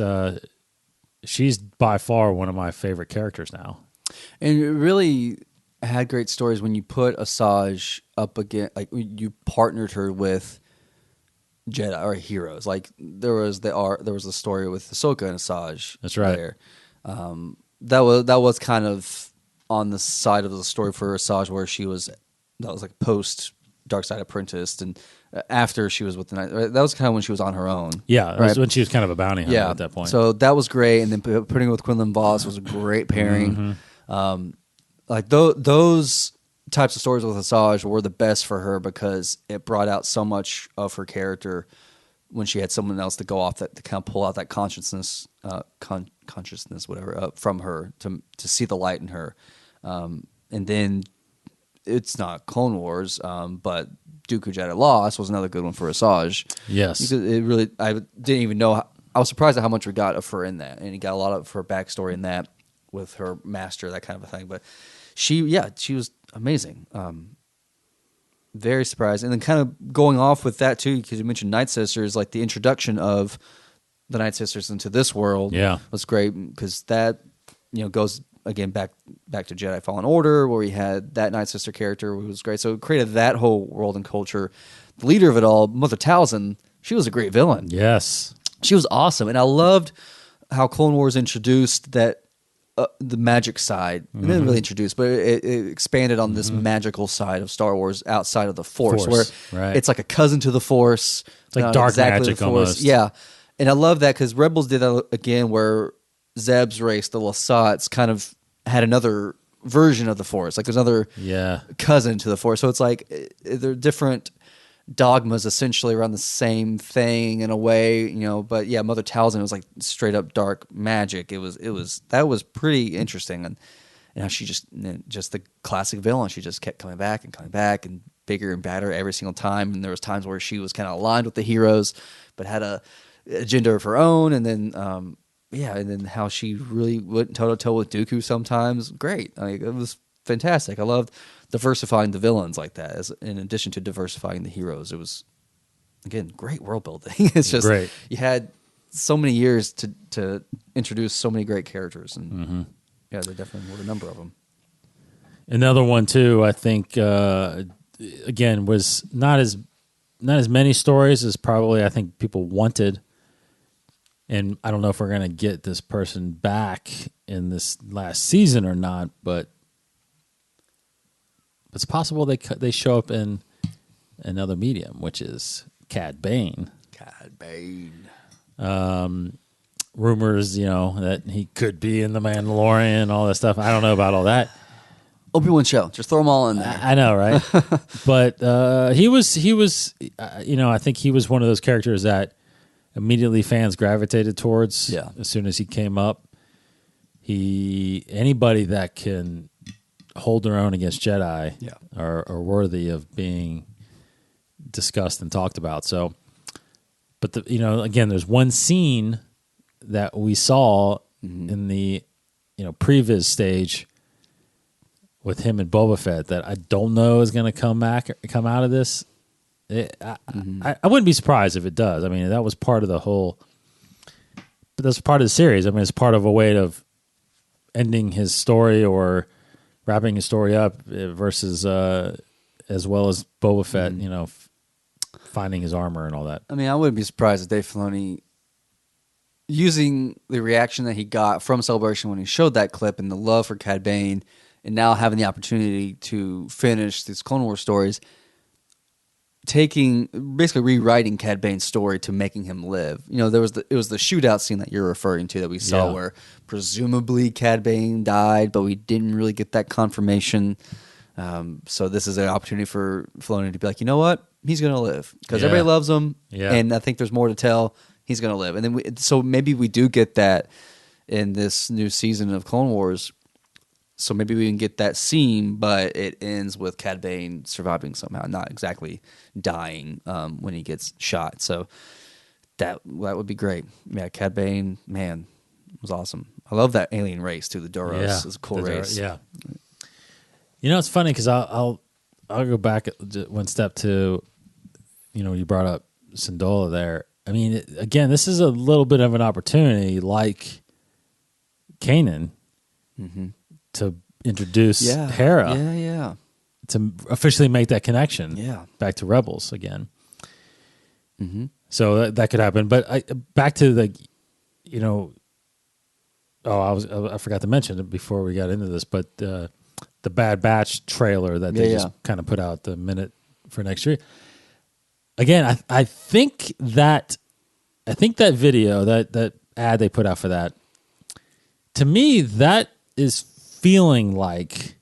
she's by far one of my favorite characters now. And it really had great stories when you put Asajj up against, like you partnered her with Jedi or heroes. Like there was the story with Ahsoka and Asajj. That's right. There. That was kind of on the side of the story for Asajj where that was like post Dark Side Apprentice, and after she was with the Night, that was kind of when she was on her own. Yeah, it was when she was kind of a bounty hunter at that point. So that was great, and then putting her with Quinlan Voss was a great pairing. Like those types of stories with Asajj were the best for her because it brought out so much of her character when she had someone else to go off that to kind of pull out that consciousness, whatever, from her to see the light in her, and then. It's not Clone Wars, but Dooku Jedi Lost was another good one for Asajj. Yes. Because I didn't even know. I was surprised at how much we got of her in that. And he got a lot of her backstory in that with her master, that kind of a thing. But she was amazing. Very surprised. And then kind of going off with that, too, because you mentioned Night Sisters, like the introduction of the Night Sisters into this world was great because that, goes again back to Jedi Fallen Order, where we had that Night Sister character who was great. So it created that whole world and culture. The leader of it all, Mother Talzin, she was a great villain. Yes. She was awesome. And I loved how Clone Wars introduced that the magic side. It didn't really introduce, but it expanded on this magical side of Star Wars outside of the Force. Where it's like a cousin to the Force. It's like dark magic almost. Yeah. And I love that because Rebels did that again where Zeb's race, the Lasats, kind of had another version of the Force. Like there's another cousin to the Force. So it's like they're different Dogma's essentially around the same thing in a way, but yeah, Mother Talzin was like straight up dark magic. It was that was pretty interesting. And how she just the classic villain, she just kept coming back and bigger and badder every single time. And there was times where she was kind of aligned with the heroes but had a agenda of her own. And then and then how she really went toe to toe with Dooku sometimes. Great. It was fantastic. I loved diversifying the villains like that, as in addition to diversifying the heroes. It was, again, great world building. It's just great. You had so many years to introduce so many great characters, and there definitely were a number of them. Another one too, I think, again, was not as many stories as probably I think people wanted. And I don't know if we're going to get this person back in this last season or not, but it's possible they show up in another medium, which is Cad Bane. Cad Bane. Rumors, that he could be in The Mandalorian, all that stuff. I don't know about all that. Obi-Wan show. Just throw them all in there. I know, right? But he was. I think he was one of those characters that immediately fans gravitated towards. Yeah. As soon as he came up, anybody that can hold their own against Jedi are worthy of being discussed and talked about. So, but again, there's one scene that we saw in the previs stage with him and Boba Fett that I don't know is going to come out of this. I wouldn't be surprised if it does. I mean, that was part of the whole. But that's part of the series. I mean, it's part of a way of ending his story or wrapping his story up versus as well as Boba Fett, finding his armor and all that. I mean, I wouldn't be surprised if Dave Filoni, using the reaction that he got from Celebration when he showed that clip and the love for Cad Bane, and now having the opportunity to finish these Clone Wars stories, basically rewriting Cad Bane's story to making him live. It was the shootout scene that you're referring to that we saw where presumably Cad Bane died, but we didn't really get that confirmation. So this is an opportunity for Filoni to be like, you know what? He's going to live because everybody loves him, and I think there's more to tell. He's going to live. And then so maybe we do get that in this new season of Clone Wars. So maybe we can get that scene, but it ends with Cad Bane surviving somehow, not exactly dying when he gets shot. So that would be great. Yeah, Cad Bane, man, was awesome. I love that alien race too. The Duros is a cool race. Yeah. It's funny because I'll go back one step to, you brought up Syndulla there. I mean, again, this is a little bit of an opportunity, like Kanan, to introduce Hera. To officially make that connection back to Rebels again. So that could happen. But back to the, I forgot to mention it before we got into this, but the Bad Batch trailer that they just kind of put out the minute for next year. Again, I think that video, that ad they put out for that, to me, that is feeling like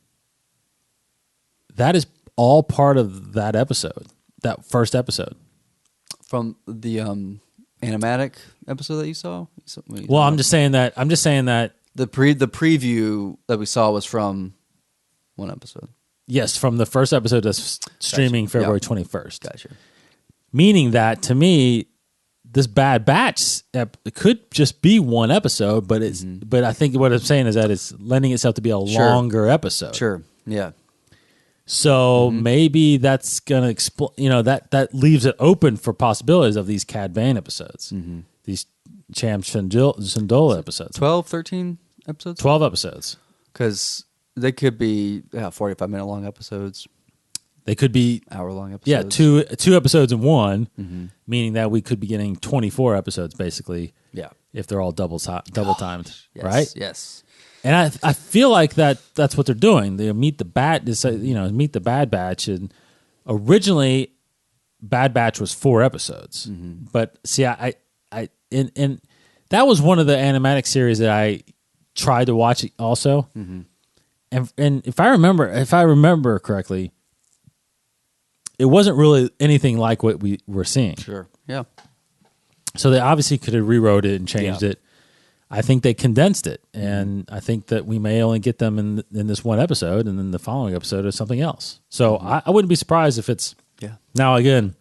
that is all part of that episode, that first episode. From the animatic episode that you saw? Well, I'm just saying that the preview that we saw was from one episode. Yes, from the first episode that's streaming February 21st. Gotcha. Meaning that, to me, this Bad Batch could just be one episode, but but I think what I'm saying is that it's lending itself to be a longer episode. Sure. Yeah. So maybe that's gonna that leaves it open for possibilities of these Cad Bane episodes, these Cham Syndulla episodes. 12, 13 episodes. 12 episodes, because they could be 45-minute long episodes. They could be hour-long episodes. Yeah, two episodes in one, meaning that we could be getting 24 episodes, basically. Yeah, if they're all double timed, right? Yes. And I feel like that's what they're doing. They meet the Bad Batch, and originally Bad Batch was 4 episodes, but see, I that was one of the animatic series that I tried to watch also, and if I remember correctly. it wasn't really anything like what we were seeing. Sure. Yeah. So they obviously could have rewrote it and changed it. I think they condensed it, and I think that we may only get them in this one episode, and then the following episode is something else. So I wouldn't be surprised if it's now again.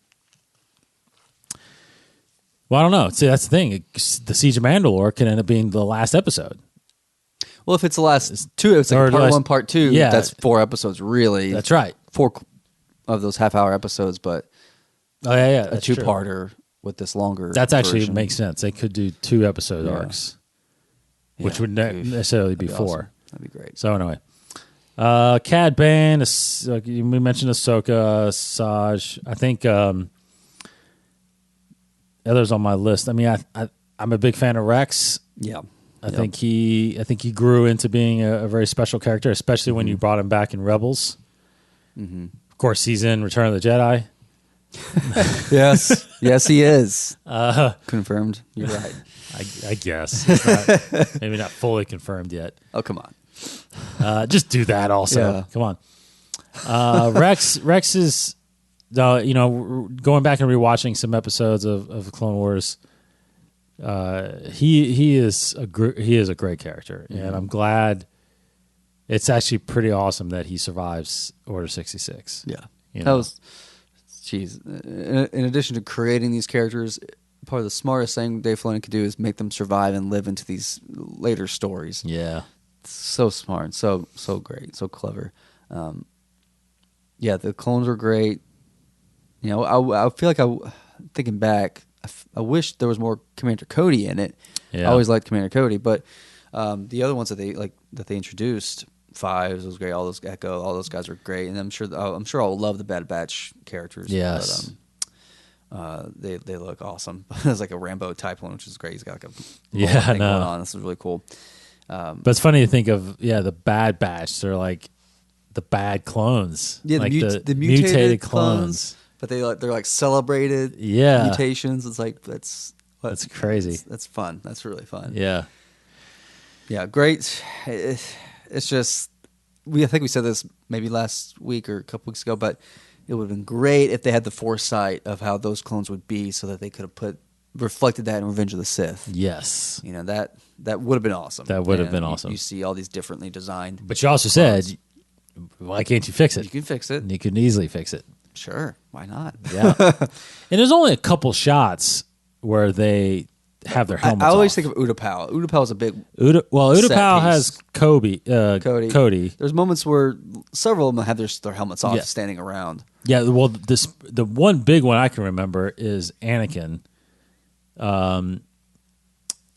Well, I don't know. See, that's the thing. The Siege of Mandalore can end up being the last episode. Well, if it's the last two, it's like part 1, part 2. Yeah, that's 4 episodes, really. That's right. 4 of those half-hour episodes, but a two-parter with this longer. That's actually makes sense. They could do 2 episode arcs, which would not necessarily be 4. Awesome. That'd be great. So anyway, Cad Bane. We mentioned Ahsoka, Saj. I think others on my list. I mean, I'm a big fan of Rex. Yeah. I think he grew into being a very special character, especially when you brought him back in Rebels. Mm-hmm. Of course, he's in Return of the Jedi. Yes, he is. Confirmed. You're right. I guess it's maybe not fully confirmed yet. Oh, come on. Just do that. Also, come on. Rex is, going back and rewatching some episodes of Clone Wars. He is a great character, and I'm glad. It's actually pretty awesome that he survives Order 66. Yeah, that was. Jeez. In addition to creating these characters, part of the smartest thing Dave Filoni could do is make them survive and live into these later stories. Yeah, so smart, so great, so clever. The clones are great. I feel like thinking back. I wish there was more Commander Cody in it. Yeah. I always liked Commander Cody, but the other ones that they introduced, Fives was great. All those Echo, all those guys are great, and I'm sure I'll love the Bad Batch characters. Yes, but, they look awesome. It's like a Rambo type one, which is great. He's got like a thing going on. This is really cool. But it's funny to think of the Bad Batch. They're like the bad clones. Yeah, like the mutated clones. But they're like celebrated mutations. It's like that's crazy. That's fun. That's really fun. Yeah, great. It's just I think we said this maybe last week or a couple weeks ago, but it would have been great if they had the foresight of how those clones would be, so that they could have reflected that in Revenge of the Sith. Yes, that would have been awesome. That would have been awesome. You see all these differently designed. But you also said, why can't you fix it? You can fix it. And you can easily fix it. Sure, why not? Yeah, and there's only a couple shots where they have their helmets. I always off. think of Utapau. Utapau is a big. Utapau has Cody. There's moments where several of them have their helmets off, standing around. Yeah, well, the one big one I can remember is Anakin,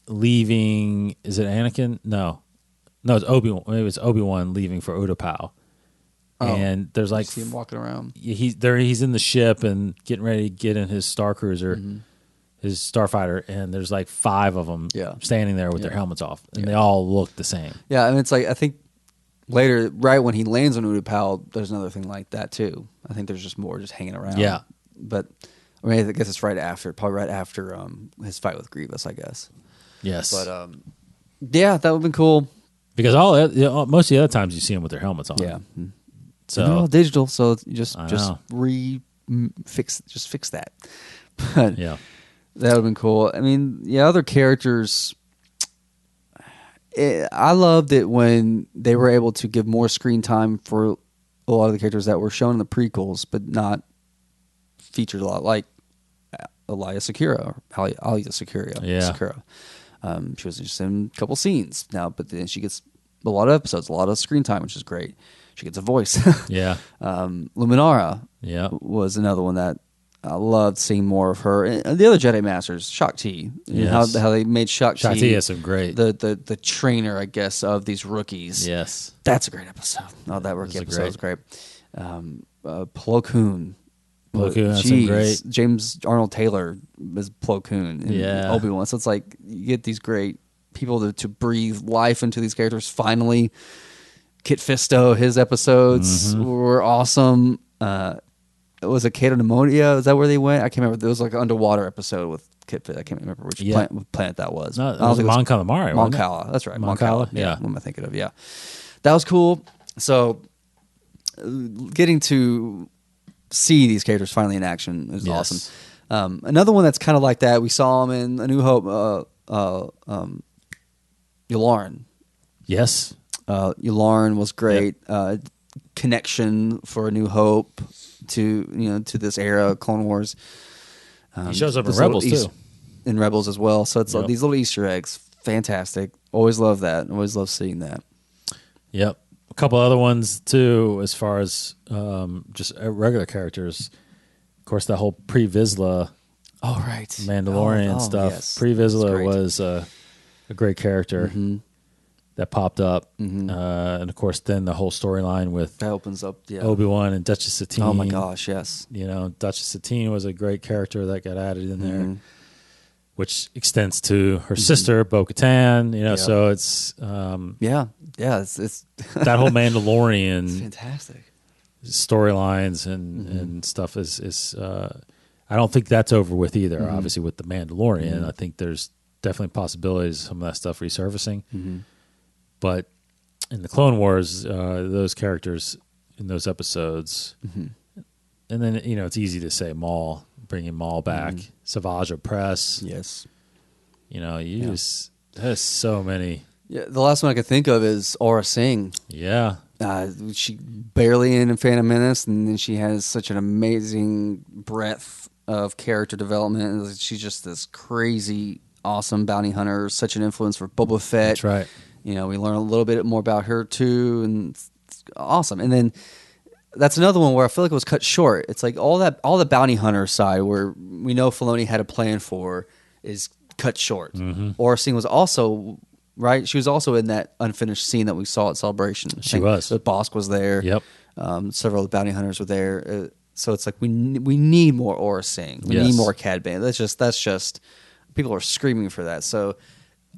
leaving. Is it Anakin? No, it's Obi-Wan. Maybe it's Obi-Wan leaving for Utapau. And there's like you see him walking around. He's in the ship and getting ready to get in his Star Cruiser, his starfighter, and there's like 5 of them standing there with their helmets off, and they all look the same. Yeah, I mean, it's like I think later, right when he lands on Utapau, there's another thing like that too. I think there's just more just hanging around. Yeah, but I mean, I guess it's probably right after his fight with Grievous, I guess. Yes, but that would have been cool because most of the other times you see them with their helmets on. Yeah. So they're all digital, so you just fix that. But that would have been cool. I mean, other characters. I loved it when they were able to give more screen time for a lot of the characters that were shown in the prequels, but not featured a lot, like Alia Secura. Secura. She was just in a couple scenes now, but then she gets a lot of episodes, a lot of screen time, which is great. She gets a voice. Luminara was another one that I loved seeing more of her. And the other Jedi Masters, Shakti, how they made Shakti. Shakti has some great. The trainer, I guess, of these rookies. Yes. That's a great episode. Oh, that rookie episode was great. Plo Koon. Plo Koon has some great. James Arnold Taylor is Plo Koon in Obi-Wan. So it's like you get these great people to breathe life into these characters finally. Kit Fisto, his episodes were awesome. Was it Cato Pneumonia? Is that where they went? I can't remember. There was like an underwater episode with Kit Fisto. I can't remember which planet that was. No, it was Mon Calamari. Mon Cala. That's right. Mon Cala. Yeah. What am I thinking of? Yeah. That was cool. So getting to see these characters finally in action is Yes. awesome. Another one that's kind of like that, we saw him in A New Hope, Yularen. Yes. Yularen was great. Connection for A New Hope to this era of Clone Wars. He shows up in This Rebels, little too. In Rebels as well. So it's Yep. these little Easter eggs. Fantastic. Always love that. Always love seeing that. Yep. A couple other ones, too, as far as just regular characters. Of course, that whole Pre-Vizsla Oh, right. Mandalorian stuff. Yes. Pre-Vizsla That's was a great character that popped up. And, of course, then the whole storyline with That opens up. Yeah. Obi-Wan and Duchess Satine. Oh, my gosh. Yes. Duchess Satine was a great character that got added in there, which extends to her sister, Bo-Katan. So it's Yeah. It's that whole Mandalorian it's fantastic. storylines and stuff is I don't think that's over with either. Obviously, with the Mandalorian, I think there's definitely possibilities of some of that stuff resurfacing. But in the Clone Wars, those characters in those episodes, and then it's easy to say Maul, bringing Maul back, Savage Opress. Yes. Just there's so many. Yeah. The last one I could think of is Aura Singh. Yeah. She barely in Phantom Menace, and then she has such an amazing breadth of character development. She's just this crazy, awesome bounty hunter, such an influence for Boba Fett. That's right. We learn a little bit more about her too, and it's awesome. And then that's another one where I feel like it was cut short. It's like all the bounty hunter side where we know Filoni had a plan for is cut short. Aura Singh was also right. She was also in that unfinished scene that we saw at Celebration. She was. The Bosk was there. Yep. Several of the bounty hunters were there. So it's like we need more Aura Singh. We need more Cad Bane. That's just people are screaming for that. So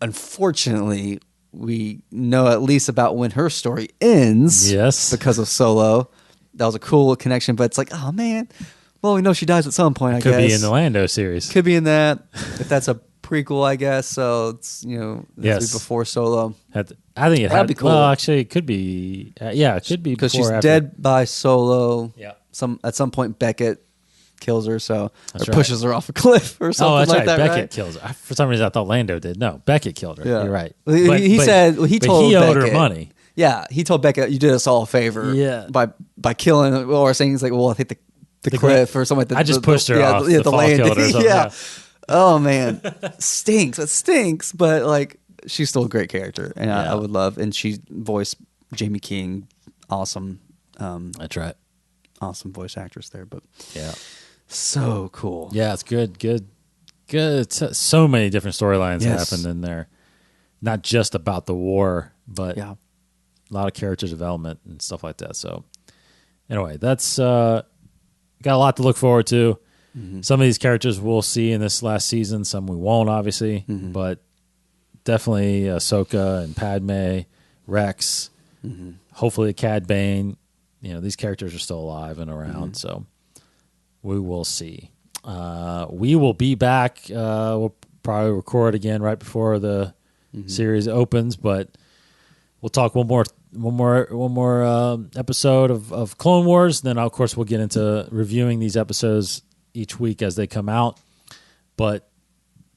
unfortunately, we know at least about when her story ends. Yes. Because of Solo. That was a cool connection, but it's like, oh man. Well, we know she dies at some point, I guess. Could be in the Lando series. Could be in that. If that's a prequel, I guess. So it's Yes. before Solo. I think it That'd be cool. Well, actually, it could be. It could be Because before she's or after. dead by Solo. Yeah. At some point Beckett kills her, so That's or right. pushes her off a cliff or something Oh, that's like right. that. Beckett right? kills her. For some reason, I thought Lando did. No, Beckett killed her. Yeah. You're right. Well, he told he owed Beckett, her money. Yeah, he told Beckett, "You did us all a favor." Yeah. by killing or saying he's like, "Well, I think the cliff or something like that." I just pushed her off. The fall landing. killed her or something, yeah. Oh man, stinks. It stinks. But like, she's still a great character, and I would love. And she voiced Jamie King, awesome. That's right. Awesome voice actress there, but Yeah. so cool. Yeah, it's good. So many different storylines Yes. happened in there. Not just about the war, but Yeah. a lot of character development and stuff like that. So anyway, that's got a lot to look forward to. Some of these characters we'll see in this last season. Some we won't, obviously, but definitely Ahsoka and Padme, Rex, hopefully Cad Bane. These characters are still alive and around, so we will see. We will be back. We'll probably record again right before the series opens, but we'll talk one more episode of Clone Wars. Then, of course, we'll get into reviewing these episodes each week as they come out. But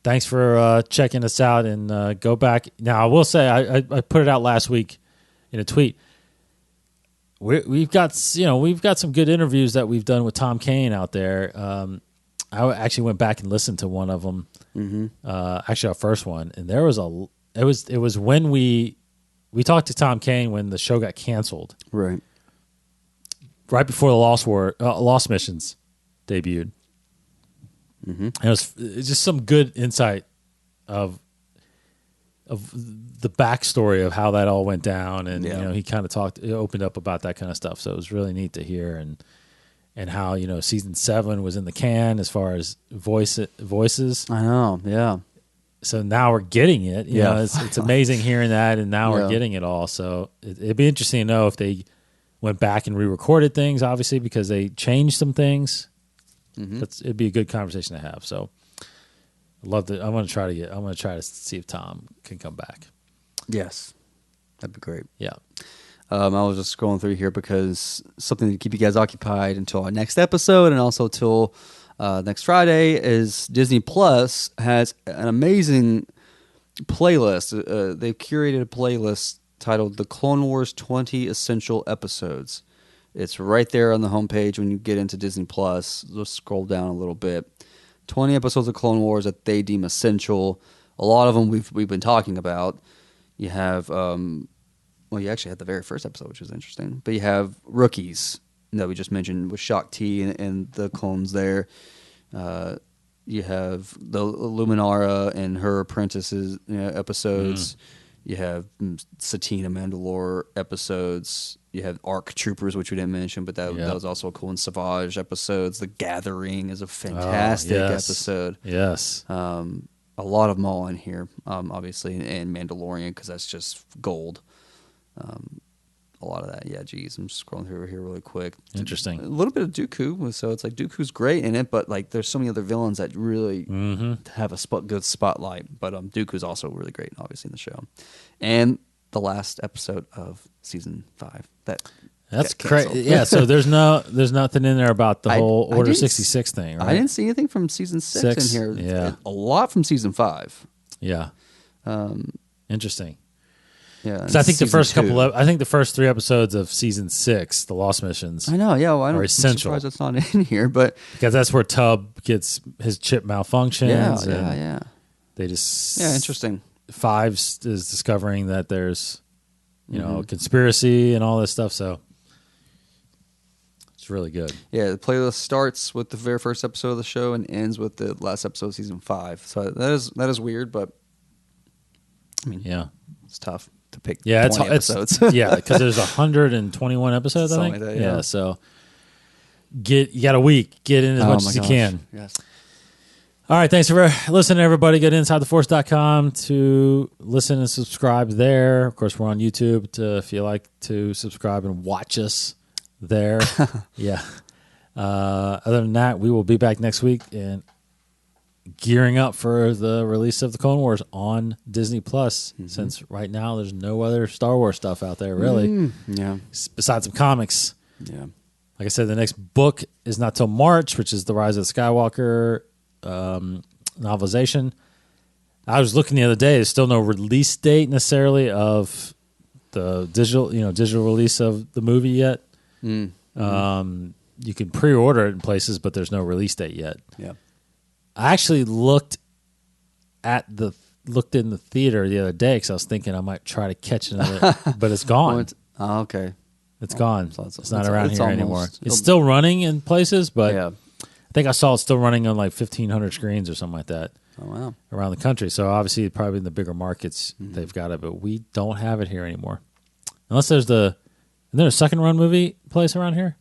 thanks for checking us out, and go back. Now, I will say I put it out last week in a tweet. We've got some good interviews that we've done with Tom Kane out there. I actually went back and listened to one of them. Actually, our first one, and there was it was when we talked to Tom Kane when the show got canceled, Right before the Lost Missions debuted. And it was just some good insight of the backstory of how that all went down, and he kind of opened up about that kind of stuff. So it was really neat to hear, and how season 7 was in the can as far as voices. I know, yeah. So now we're getting it. It's amazing hearing that, and now we're Yeah. getting it all. So it'd be interesting to know if they went back and re-recorded things, obviously, because they changed some things. It'd be a good conversation to have. So I love that. I'm going to try to see if Tom can come back. Yes, that'd be great. Yeah. I was just scrolling through here because something to keep you guys occupied until our next episode, and also till next Friday is Disney Plus has an amazing playlist. They've curated a playlist titled "The Clone Wars 20 Essential Episodes." It's right there on the homepage when you get into Disney Plus. Just scroll down a little bit. 20 episodes of Clone Wars that they deem essential. A lot of them we've been talking about. You have, you actually had the very first episode, which is interesting. But you have Rookies that we just mentioned with Shaak Ti and the clones there. You have the Luminara and her apprentices episodes. You have Satine Mandalore episodes. You have ARC Troopers, which we didn't mention, but that was also cool. And Savage episodes. The Gathering is a fantastic episode. Yes. A lot of them all in here, obviously, and Mandalorian, because that's just gold. A lot of that. Yeah, geez. I'm just scrolling through here really quick. Interesting. A little bit of Dooku. So it's like Dooku's great in it, but like there's so many other villains that really have a good spotlight. But Dooku's also really great, obviously, in the show. And the last episode of season 5. That's crazy. Yeah, so there's nothing in there about the whole Order 66 thing, right? I didn't see anything from season 6 in here. Yeah. A lot from season 5. Yeah. Interesting. Yeah, because I think the first the first 3 episodes of season 6, the Lost Missions. I know, yeah. Well, are essential. I'm surprised it's not in here, but because that's where Tub gets his chip malfunctions. Yeah. They just interesting. 5 is discovering that there's conspiracy and all this stuff. So it's really good. Yeah, the playlist starts with the very first episode of the show and ends with the last episode of season 5. So that is weird, but I mean, it's tough to pick 20 episodes. Because there's 121 episodes, I think. Like that, so you got a week. Get in as much as you can. Yes. All right, thanks for listening, everybody. Go to InsideTheForce.com to listen and subscribe there. Of course, we're on YouTube if you like to subscribe and watch us there. Other than that, we will be back next week and gearing up for the release of the Clone Wars on Disney Plus. Since right now there's no other Star Wars stuff out there, really. Besides some comics. Yeah. Like I said, the next book is not till March, which is the Rise of the Skywalker novelization. I was looking the other day. There's still no release date necessarily of the digital release of the movie yet. You can pre-order it in places, but there's no release date yet. Yeah. I actually looked in the theater the other day because I was thinking I might try to catch another, but it's gone. Okay. It's gone. So it's not around here anymore. It's still running in places, but I think I saw it still running on like 1,500 screens or something like that. Oh, wow. Around the country. So obviously probably in the bigger markets they've got it, but we don't have it here anymore. Unless there's isn't there a second run movie place around here?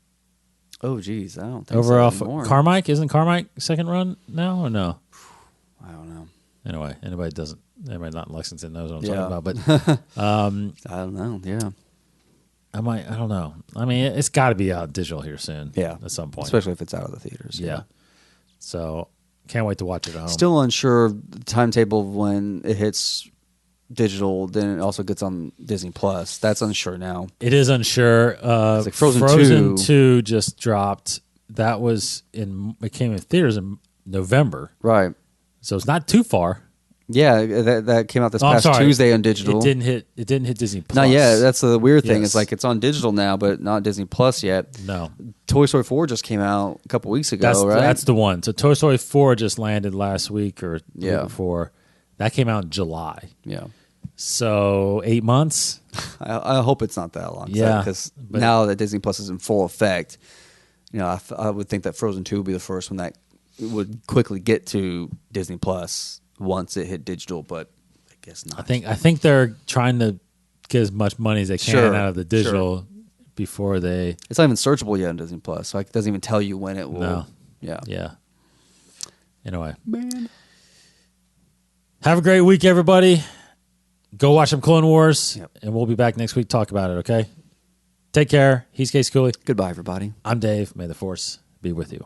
Oh, geez. I don't think over so off anymore. Carmike? Isn't Carmike second run now or no? I don't know. Anyway, anybody not in Lexington knows what I'm talking about, but I don't know. Yeah. I don't know. I mean, it's got to be out digital here soon. Yeah. At some point. Especially if it's out of the theaters. Yeah. So can't wait to watch it at home. Still unsure of the timetable when it hits digital, then it also gets on Disney Plus. That's unsure now. It is unsure. Like Frozen 2 just dropped. It came in theaters in November. Right. So it's not too far. Yeah, that came out this past Tuesday on digital. It didn't hit Disney Plus. Not yet. That's the weird thing. Yes. It's like it's on digital now, but not Disney Plus yet. No. Toy Story 4 just came out a couple weeks ago, right? That's the one. So Toy Story 4 just landed last week or the week before. That came out in July. Yeah. So 8 months. I hope it's not that long. Yeah. Because now that Disney Plus is in full effect, I would think that Frozen 2 would be the first one that would quickly get to Disney Plus once it hit digital, but I guess not. I think they're trying to get as much money as they can out of the digital before they. It's not even searchable yet on Disney Plus, so it doesn't even tell you when it will. No. Yeah. Anyway, man. Have a great week, everybody. Go watch some Clone Wars, and we'll be back next week to talk about it. Okay. Take care. He's Case Cooley. Goodbye, everybody. I'm Dave. May the Force be with you.